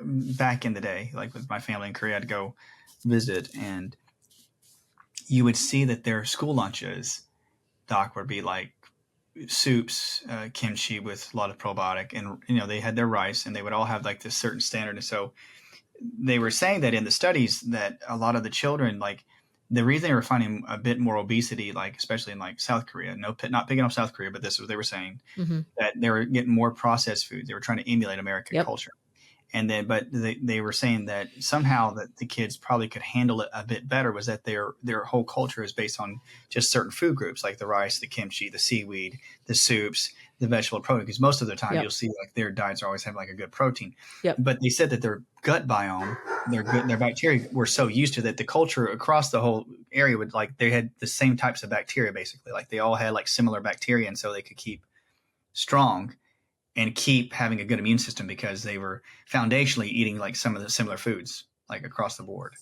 back in the day, like with my family in Korea, I'd go visit, and you would see that their school lunches, Doc, would be like soups, kimchi with a lot of probiotic, and they had their rice, and they would all have like this certain standard. And so they were saying that in the studies that a lot of the children, like the reason they were finding a bit more obesity, like especially in like South Korea, not picking up South Korea, but this is what they were saying, Hmm. that they were getting more processed foods. They were trying to emulate American Yep. culture. And then, but they were saying that somehow that the kids probably could handle it a bit better, was that their whole culture is based on just certain food groups, like the rice, the kimchi, the seaweed, the soups, the vegetable protein. Because most of the time you'll Yep. see like their diets always have like a good protein. Yep. But they said that their gut biome, their bacteria were so used to that the culture across the whole area would, like, they had the same types of bacteria basically. Like they all had like similar bacteria, and so they could keep strong and keep having a good immune system because they were foundationally eating like some of the similar foods like across the board.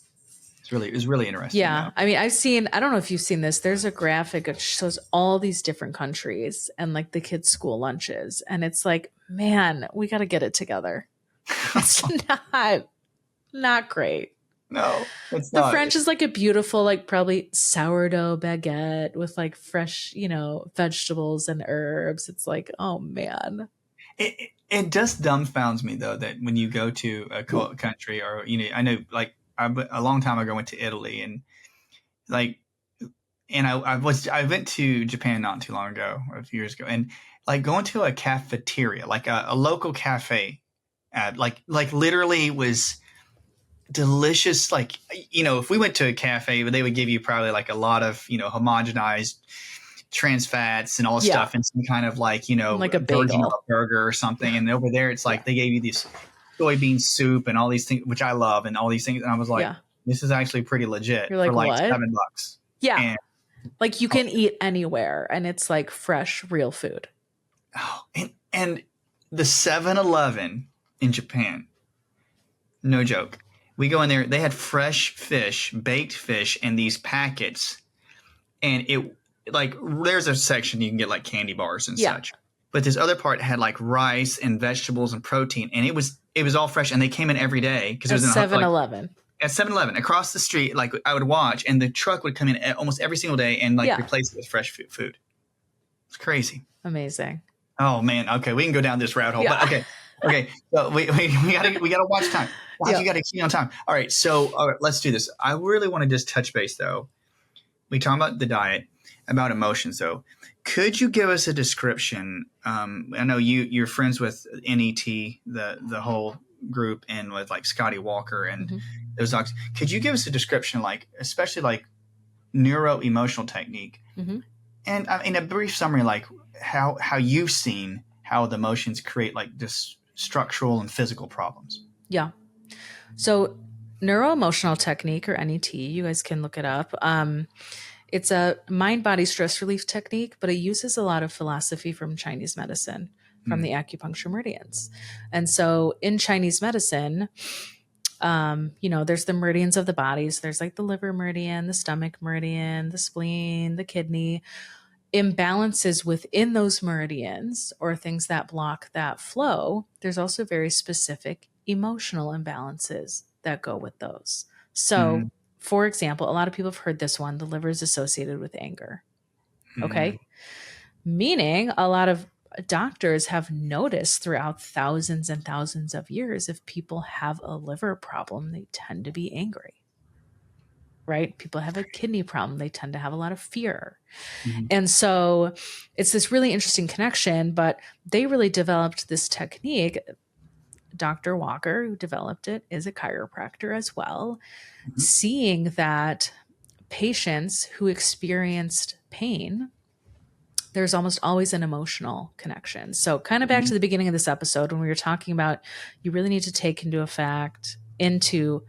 It's really interesting Yeah. though. I mean, I don't know if you've seen this. There's a graphic that shows all these different countries and like the kids' school lunches. And it's like, man, we got to get it together. It's not great. No, it's The not. French is like a beautiful, like probably sourdough baguette with like fresh, vegetables and herbs. It's like, oh man. It just dumbfounds me though that when you go to a country, or I know, like a long time ago I went to Italy, and like, and I went to Japan not too long ago, or a few years ago, and like going to a cafeteria, like a local cafe, like literally was delicious. Like, if we went to a cafe, they would give you probably like a lot of homogenized trans fats and all this Yeah. stuff, and some kind of like Like a version of bagel. a burger or something. And over there it's like Yeah. they gave you this soybean soup and all these things, which I love, and all these things, and I was like, Yeah. this is actually pretty legit You're for like, like what? $7. Yeah. And Like you can eat anywhere and it's like fresh, real food. and the 7-Eleven in Japan, no joke, we go in there, they had fresh fish, baked fish in these packets, and it, like, there's a section you can get like candy bars and Yeah. such, but this other part had like rice and vegetables and protein, and it was all fresh, and they came in every day because it At was in 7-Eleven. at 7-Eleven across the street. Like I would watch, and the truck would come in almost every single day and like Yeah. replace it with fresh food. It's crazy. Amazing. Oh man. Okay, we can go down this rabbit hole, Yeah. but okay. So we gotta watch time. Doc, Yeah. you gotta keep on time. All right. So let's do this. I really want to just touch base though. We talk about the diet, about emotions though. Could you give us a description? I know you're friends with NET, the whole group, and with like Scotty Walker and Mhm. those docs. Could you give us a description, like especially like neuro emotional technique, Mhm. and in a brief summary, like how you've seen how the emotions create like this structural and physical problems? Yeah. So neuroemotional technique, or NET, you guys can look it up. It's a mind-body stress relief technique, but it uses a lot of philosophy from Chinese medicine, from the acupuncture meridians. And so in Chinese medicine, there's the meridians of the bodies. There's like the liver meridian, the stomach meridian, the spleen, the kidney. imbalances within those meridians or things that block that flow, there's also very specific emotional imbalances that go with those. So, Mm, for example, a lot of people have heard this one: the liver is associated with anger. mm, Okay. Meaning a lot of doctors have noticed throughout thousands and thousands of years, if people have a liver problem, they tend to be angry, right? People have a kidney problem, they tend to have a lot of fear. mm, And so it's this really interesting connection, but they really developed this technique. Dr. Walker, who developed it, is a chiropractor as well, mhm, seeing that patients who experienced pain, there's almost always an emotional connection. So, kind of back mhm, to the beginning of this episode when we were talking about you really need to take into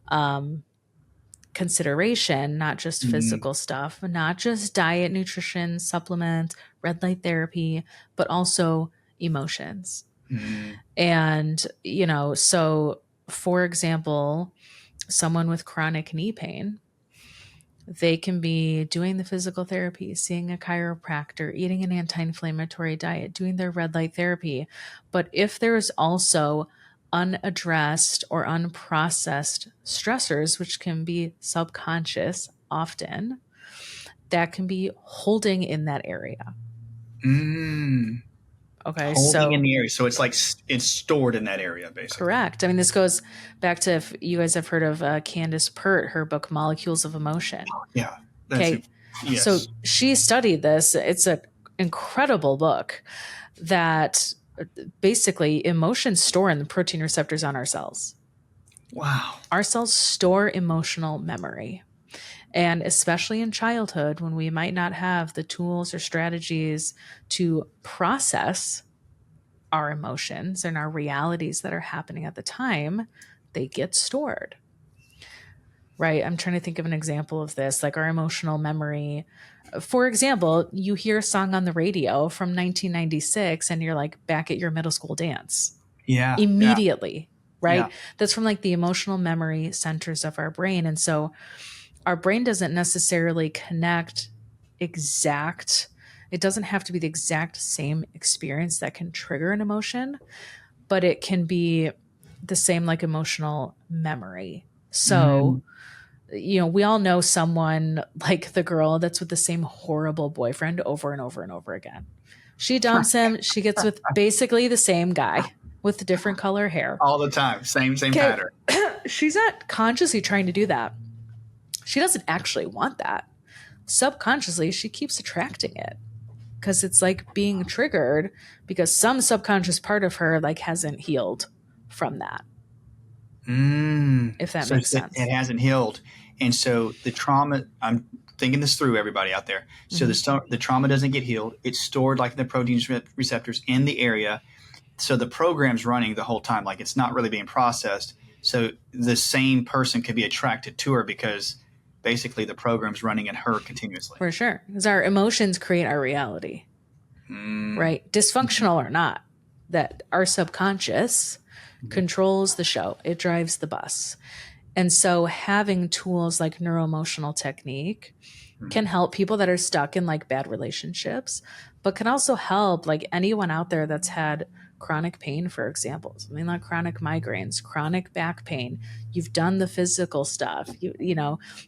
um, consideration, not just mhm, physical stuff, not just diet, nutrition, supplements, red light therapy, but also emotions. mhm, And, so for example, someone with chronic knee pain, they can be doing the physical therapy, seeing a chiropractor, eating an anti inflammatory diet, doing their red light therapy. But if there's also unaddressed or unprocessed stressors, which can be subconscious often, that can be holding in that area. mm. Okay, Holding in so the area. So it's like it's stored in that area, basically. correct. I mean, this goes back to, if you guys have heard of Candace Pert, her book Molecules of Emotion. Yeah. That's it. Okay, so Yes. she studied this. It's an incredible book that basically emotions store in the protein receptors on our cells. Wow. Our cells store emotional memory. And especially in childhood, when we might not have the tools or strategies to process our emotions and our realities that are happening at the time, they get stored. Right? I'm trying to think of an example of this, like our emotional memory. For example, you hear a song on the radio from 1996 and you're like back at your middle school dance Yeah. Yeah. immediately, Yeah. right? That's from like the emotional memory centers of our brain. And so our brain doesn't necessarily connect exact, it doesn't have to be the exact same experience that can trigger an emotion, but it can be the same like emotional memory. So, Mm. we all know someone like the girl that's with the same horrible boyfriend over and over and over again. She dumps him, she gets with basically the same guy with different color hair. All the time. Same Okay, pattern. she's not consciously trying to do that. She doesn't actually want that. Subconsciously, she keeps attracting it because it's like being triggered because some subconscious part of her like hasn't healed from that, Mm. if that So makes it sense. hasn't healed. And so the trauma, I'm thinking this through, everybody out there. So Hmm. the trauma doesn't get healed. It's stored like the protein receptors in the area. So the program's running the whole time, like it's not really being processed. So the same person could be attracted to her because basically the program's running in her continuously. For sure. Because our emotions create our reality, Mm. right? Dysfunctional or not, that our subconscious controls the show, it drives the bus. And so having tools like neuroemotional technique can help people that are stuck in like bad relationships, but can also help like anyone out there that's had chronic pain, for example, something like chronic migraines, chronic back pain. You've done the physical stuff.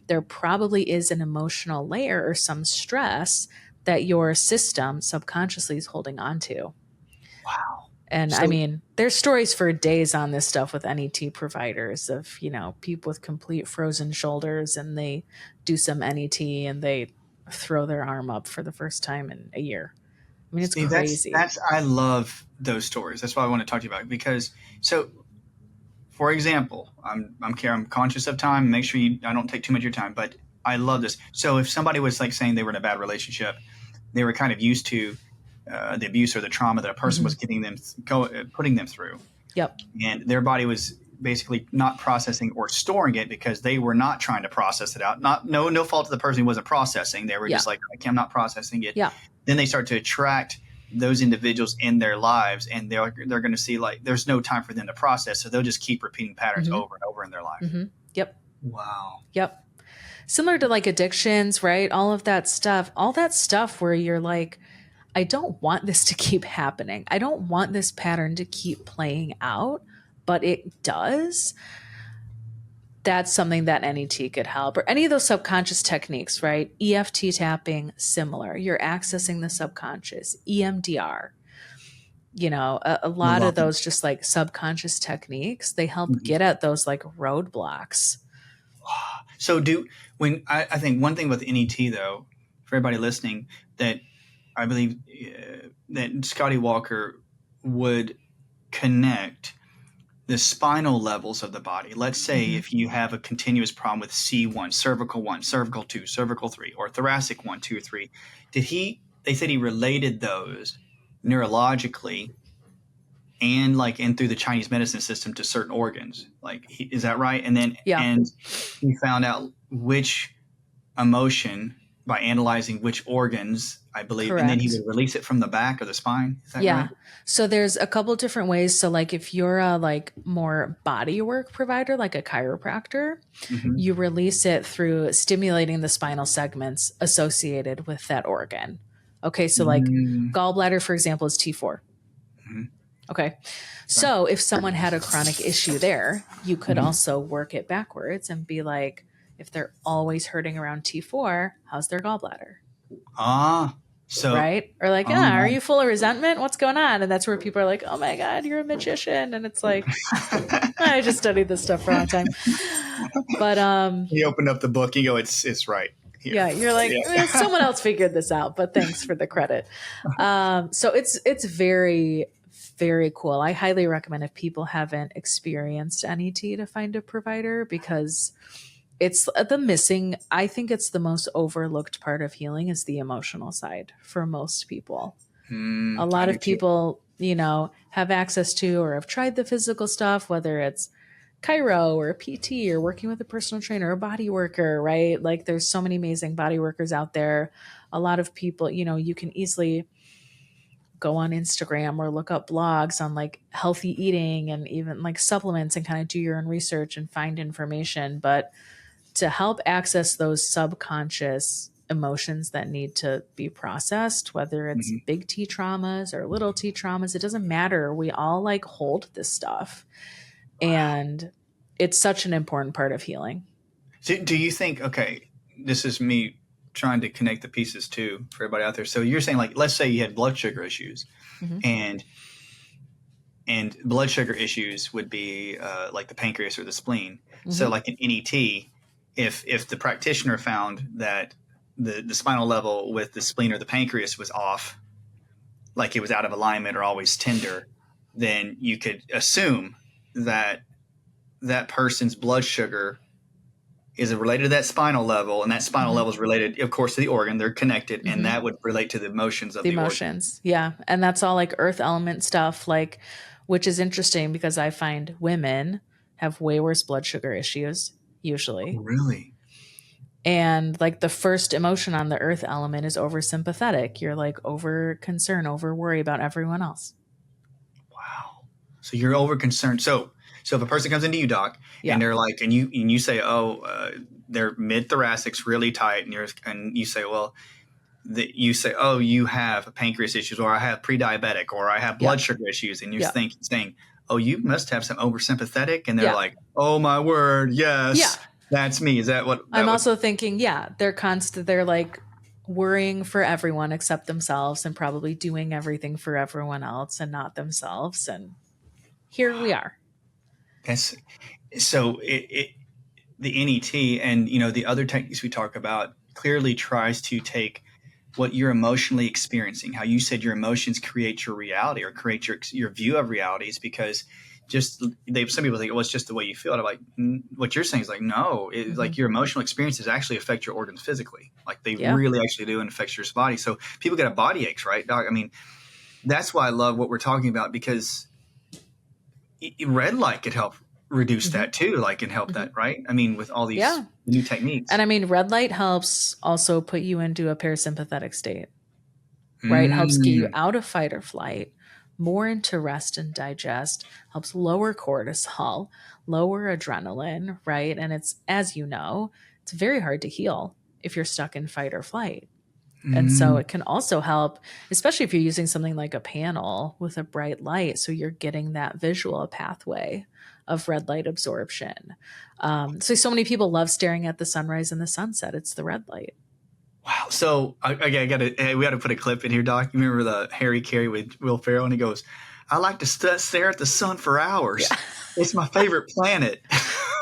There probably is an emotional layer or some stress that your system subconsciously is holding on to. Wow. And I So mean, there's stories for days on this stuff with NET providers of, people with complete frozen shoulders and they do some NET and they throw their arm up for the first time in a year. I mean, it's see, crazy. that's I love those stories. That's why I want to talk to you about it because so for example, I'm conscious of time. Make sure I don't take too much of your time, but I love this. So if somebody was like saying they were in a bad relationship, they were kind of used to the abuse or the trauma that a person Hmm. was putting them through, Yep. and their body was basically not processing or storing it because they were not trying to process it out. Not no fault of the person who wasn't processing. They were Yeah. just like, okay, I'm not processing it. Yeah. Then they start to attract those individuals in their lives, and they're going to see like there's no time for them to process, so they'll just keep repeating patterns Hmm. over and over in their life. Hmm. Yep. Wow. Yep. similar to like addictions, right? All that stuff where you're like, I don't want this to keep happening. I don't want this pattern to keep playing out, but it does. That's something that NET could help, or any of those subconscious techniques, right? EFT tapping, similar. You're accessing the subconscious. EMDR, a I lot of love it. those just like subconscious techniques, they help Mhm. get at those like roadblocks. So I think one thing with NET though, for everybody listening, that I believe that Scotty Walker would connect the spinal levels of the body. Let's say Hmm. if you have a continuous problem with C1, cervical 2, cervical 3, or thoracic 1, 2, or 3, they said he related those neurologically and through the Chinese medicine system to certain organs. Is that right? Yeah, And he found out which emotion by analyzing which organs, I believe, and then he correct. would release it from the back of the spine. Is that right? Yeah. So there's a couple different ways. So like if you're a like more body work provider, like a chiropractor, Mm-hmm. you release it through stimulating the spinal segments associated with that organ. Okay, so like Mm-hmm. gallbladder, for example, is T4. Okay. Right. So if someone had a chronic issue there, you could Mm-hmm. also work it backwards and be like, if they're always hurting around T4, how's their gallbladder? Ah, so, Right? Or like, all are you full of resentment? What's going on? And that's where people are like, oh my God, you're a magician. And it's like, right. I just studied this stuff for a long time. But You open up the book, you go, it's right here. yeah, you're like, Yeah. someone else figured this out, but thanks for the credit. So it's very, very cool. I highly recommend if people haven't experienced NET to find a provider, because it's I think it's the most overlooked part of healing is the emotional side for most people. A I lot do of too. people, have access to or have tried the physical stuff, whether it's Chiro or a PT or working with a personal trainer or a body worker, right? Like there's so many amazing body workers out there. A lot of people, you can easily go on Instagram or look up blogs on like healthy eating and even like supplements and kind of do your own research and find information. But to help access those subconscious emotions that need to be processed, whether it's Mhm. big T traumas or little T traumas, it doesn't matter. We all like hold this stuff. And it's such an important part of healing. Do you think, okay, this is me trying to connect the pieces too for everybody out there. So you're saying, like, let's say you had blood sugar issues, Hmm. and blood sugar issues would be like the pancreas or the spleen. So Hmm. like in NET, if the practitioner found that the spinal level with the spleen or the pancreas was off, like it was out of alignment or always tender, then you could assume that that person's blood sugar is related to that spinal level, and that spinal Hmm. level is related, of course, to the organ. They're connected, and Hmm. that would relate to the emotions of The the organ. emotions. Yeah. And that's all like earth element stuff, like, which is interesting because I find women have way worse blood sugar issues Oh, usually. really? And like the first emotion on the earth element is oversympathetic. You're like over concern, over worry about everyone else. Wow. So you're over concerned. So if a person comes into you, doc, Yeah. and they're like, and you say, oh, they're mid thoracic's really tight, and you say, well, you say, oh, you have pancreas issues, or I have pre-diabetic, or I have Yeah. blood sugar issues, and you're Yeah. saying, oh, you must have some oversympathetic, and they're Yeah. like, oh my word, Yeah. yes, that's me. Is that what that I'm would? also thinking, yeah, they're like worrying for everyone except themselves and probably doing everything for everyone else and not themselves. And here we are. That's so the NET and the other techniques we talk about clearly tries to take what you're emotionally experiencing, how you said your emotions create your reality or create your view of realities, because some people think, well, it's just the way you feel. And I'm like, what you're saying is like, no, Hmm. like your emotional experiences actually affect your organs physically. Like they Yeah. really actually do, and affects your body. So people get a body aches, right, doc? I mean, that's why I love what we're talking about, because red light could help reduce Hmm. that too, like, and help Hmm. that, right? I mean, with all these Yeah. new And techniques. I mean, red light helps also put you into a parasympathetic state, right? Helps get you Mm, out of fight or flight, more into rest and digest, helps lower cortisol, lower adrenaline, right? And it's, as you know, it's it's very hard to heal if you're stuck in fight or flight. And so it can also help, especially if you're using something like a panel with a bright light. So you're getting that visual pathway of red light absorption. So many people love staring at the sunrise and the sunset. It's the red light. Wow. So we got to put a clip in here, Doc. You remember the Harry Carey with Will Ferrell, and he goes, "I like to stare at the sun for hours. Yeah. It's my favorite planet."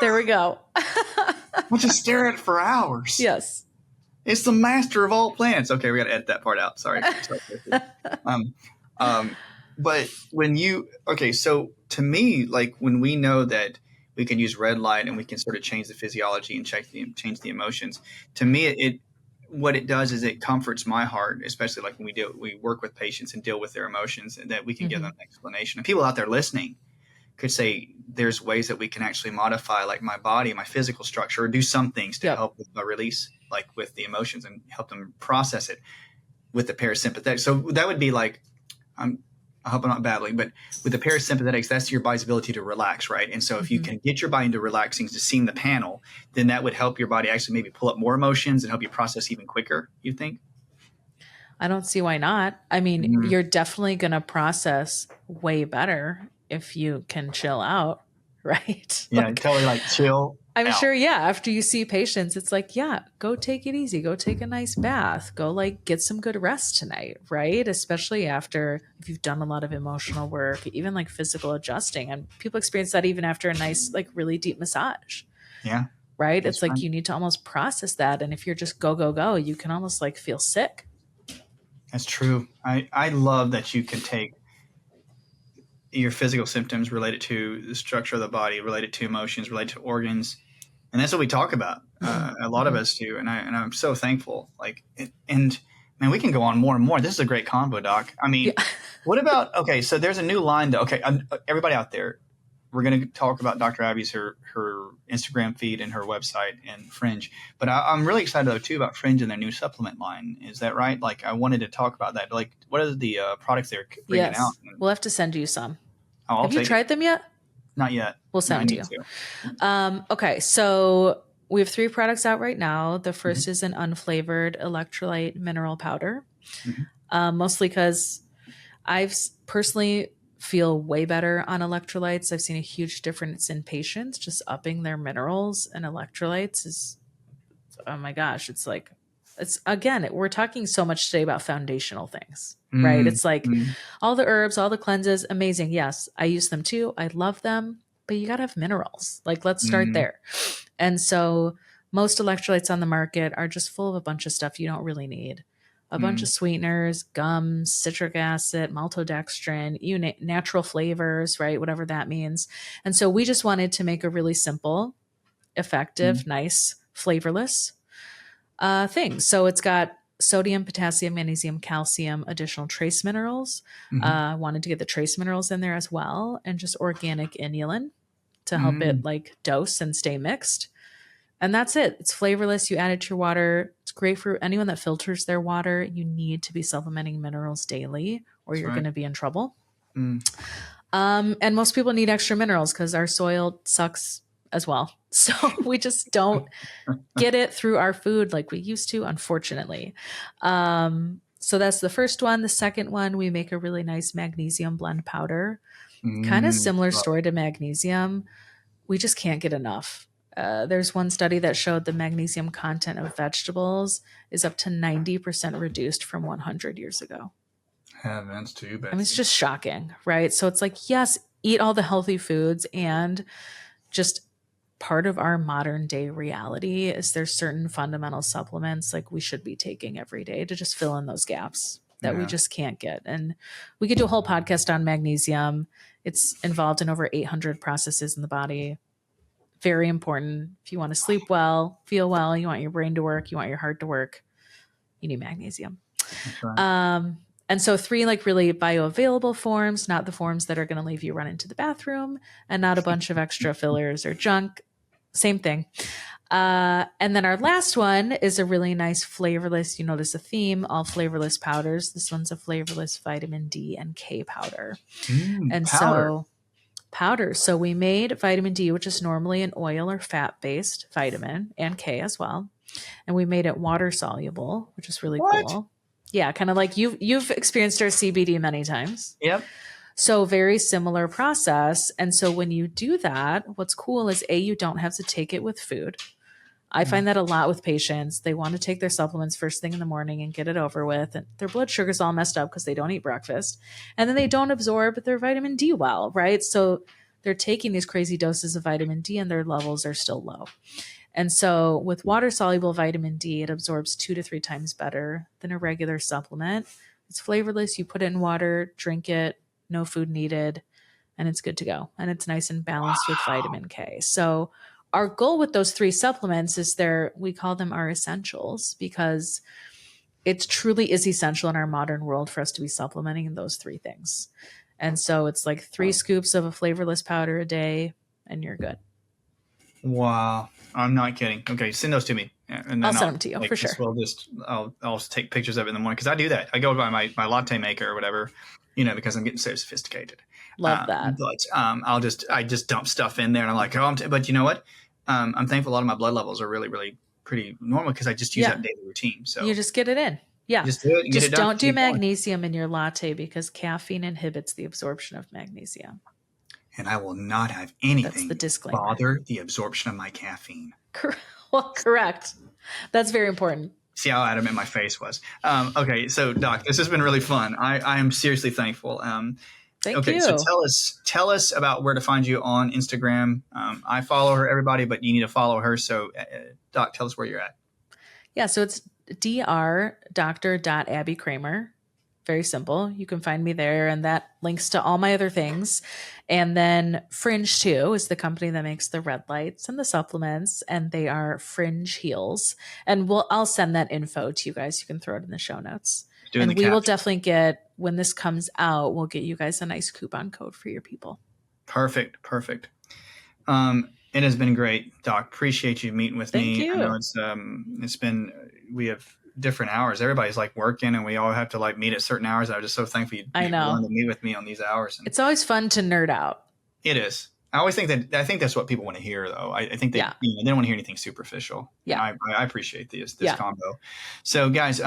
There we go. I just stare at it for hours. Yes. It's the master of all planets. Okay, we got to edit that part out. Sorry. But so to me, like when we know that we can use red light and we can sort of change the physiology and change the emotions, to me, what it does is it comforts my heart, especially like when we work with patients and deal with their emotions, and that we can give them an explanation. And people out there listening could say there's ways that we can actually modify like my body, my physical structure, or do some things to help with the release, like with the emotions, and help them process it with the parasympathetic. So that would be like, I hope I'm not babbling, but with the parasympathetics, that's your body's ability to relax, right? And so if you can get your body into relaxing, to seeing the panel, then that would help your body actually maybe pull up more emotions and help you process even quicker, you think? I don't see why not. I mean, you're definitely going to process way better if you can chill out, right? Yeah, totally like chill. I'm sure, after you see patients, it's like, go take it easy. Go take a nice bath. Go like get some good rest tonight, right? Especially after if you've done a lot of emotional work, even like physical adjusting. And people experience that even after a nice, like really deep massage. Yeah. Right? It's like you need to almost process that. And if you're just go, you can almost like feel sick. That's true. I love that you can take your physical symptoms related to the structure of the body, related to emotions, related to organs. And that's what we talk about. A lot of us do. And I'm so thankful. And man, we can go on more and more. This is a great combo, Doc. I mean, what about, so there's a new line though. Okay. Everybody out there, we're going to talk about Dr. Abby's, her Instagram feed and her website and Fringe. But I'm really excited though too about Fringe and their new supplement line. Is that right? Like I wanted to talk about that. Like what are the products they're bringing out? We'll have to send you some. Oh, have you tried them yet? Not yet. We'll send you. Okay. So we have 3 products out right now. The first is an unflavored electrolyte mineral powder. Mostly because I've personally feel way better on electrolytes. I've seen a huge difference in patients just upping their minerals, and electrolytes is, oh my gosh, it's like, we're talking so much today about foundational things, right? It's like all the herbs, all the cleanses, amazing. Yes, I use them too. I love them, but you got to have minerals. Like, let's start there. And so most electrolytes on the market are just full of a bunch of stuff you don't really need. A bunch of sweeteners, gums, citric acid, maltodextrin, natural flavors, right? Whatever that means. And so we just wanted to make a really simple, effective, nice, flavorless thing. So it's got sodium, potassium, magnesium, calcium, additional trace minerals. Wanted to get the trace minerals in there as well, and just organic inulin to help it like dose and stay mixed. And that's it. It's flavorless. You add it to your water. It's great for anyone that filters their water. You need to be supplementing minerals daily, or you're going to be in trouble. And most people need extra minerals because our soil sucks as well. So we just don't get it through our food like we used to, unfortunately. So that's the first one. The second one, we make a really nice magnesium blend powder. Kind of similar story to magnesium. We just can't get enough. There's one study that showed the magnesium content of vegetables is up to 90% reduced from 100 years ago. Heavens to you, Betsy. I mean, it's just shocking, right? So it's like, yes, eat all the healthy foods, and just part of our modern day reality is there's certain fundamental supplements like we should be taking every day to just fill in those gaps that we just can't get. And we could do a whole podcast on magnesium. It's involved in over 800 processes in the body. Very important. If you want to sleep well, feel well, you want your brain to work, you want your heart to work, you need magnesium. Right. And so 3 like really bioavailable forms, not the forms that are going to leave you run into the bathroom, and not a bunch of extra fillers or junk. Same thing. And then our last one is a really nice flavorless, you notice a theme, all flavorless powders. This one's a flavorless vitamin D and K powder. And powder. So powders. So we made vitamin D, which is normally an oil or fat-based vitamin, and K as well. And we made it water soluble, which is really What? cool. Yeah, kind of like you've experienced our CBD many times. Yep. So very similar process. And so when you do that, what's cool is you don't have to take it with food. I find that a lot with patients. They want to take their supplements first thing in the morning and get it over with. And their blood sugar's all messed up because they don't eat breakfast. And then they don't absorb their vitamin D well, right? So they're taking these crazy doses of vitamin D and their levels are still low. And so with water soluble vitamin D, it absorbs 2 to 3 times better than a regular supplement. It's flavorless. You put it in water, drink it, no food needed, and it's good to go. And it's nice and balanced with vitamin K. So our goal with those 3 supplements is we call them our essentials because it truly is essential in our modern world for us to be supplementing in those 3 things. And so it's like 3 scoops of a flavorless powder a day and you're good. Wow. I'm not kidding. Okay. Send those to me. And then I'll send them to you for sure. I'll take pictures of it in the morning because I do that. I go by my latte maker or whatever, because I'm getting so sophisticated. Love that. But I just dump stuff in there and I'm like, but you know what? I'm thankful a lot of my blood levels are really, really pretty normal because I just use that daily routine. So you just get it in. Yeah. Just do it. And just get it done. Don't do magnesium in your latte because caffeine inhibits the absorption of magnesium. And I will not have anything bother the absorption of my caffeine. Well, correct. That's very important. See how adamant my face was. Okay, so Doc, this has been really fun. I am seriously thankful. Thank you. So tell us about where to find you on Instagram. I follow her, everybody, but you need to follow her. So Doc, tell us where you're at. Yeah, so it's dr.abby Kramer. Very simple. You can find me there, and that links to all my other things. And then Fringe 2 is the company that makes the red lights and the supplements, and they are Fringe Heals. And I'll send that info to you guys. You can throw it in the show notes. And we will definitely when this comes out, we'll get you guys a nice coupon code for your people. Perfect. It has been great, Doc. Appreciate you meeting with me. Thank you. I know we have different hours. Everybody's like working and we all have to like meet at certain hours. I'm just so thankful you willing to meet with me on these hours. And it's always fun to nerd out. It is. I think that's what people want to hear though. I think they don't want to hear anything superficial. Yeah. I appreciate this combo. So guys,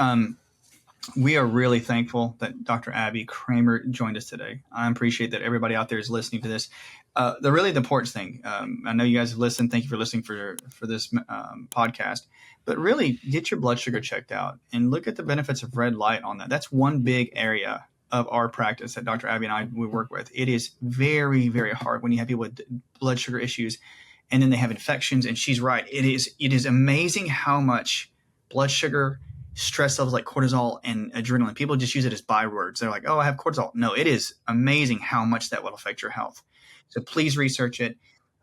we are really thankful that Dr. Abby Kramer joined us today. I appreciate that everybody out there is listening to this. The important thing, I know you guys have listened. Thank you for listening for this podcast. But really, get your blood sugar checked out and look at the benefits of red light on that. That's one big area of our practice that Dr. Abby and we work with. It is very, very hard when you have people with blood sugar issues and then they have infections. And she's right. It is amazing how much blood sugar, stress levels like cortisol and adrenaline, people just use it as bywords. They're like, oh, I have cortisol. No, it is amazing how much that will affect your health. So please research it.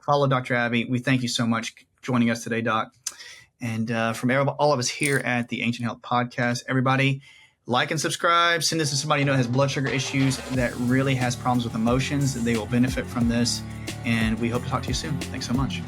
Follow Dr. Abby. We thank you so much for joining us today, Doc. And from all of us here at the Ancient Health Podcast, everybody like and subscribe. Send this to somebody you know has blood sugar issues that really has problems with emotions. They will benefit from this. And we hope to talk to you soon. Thanks so much.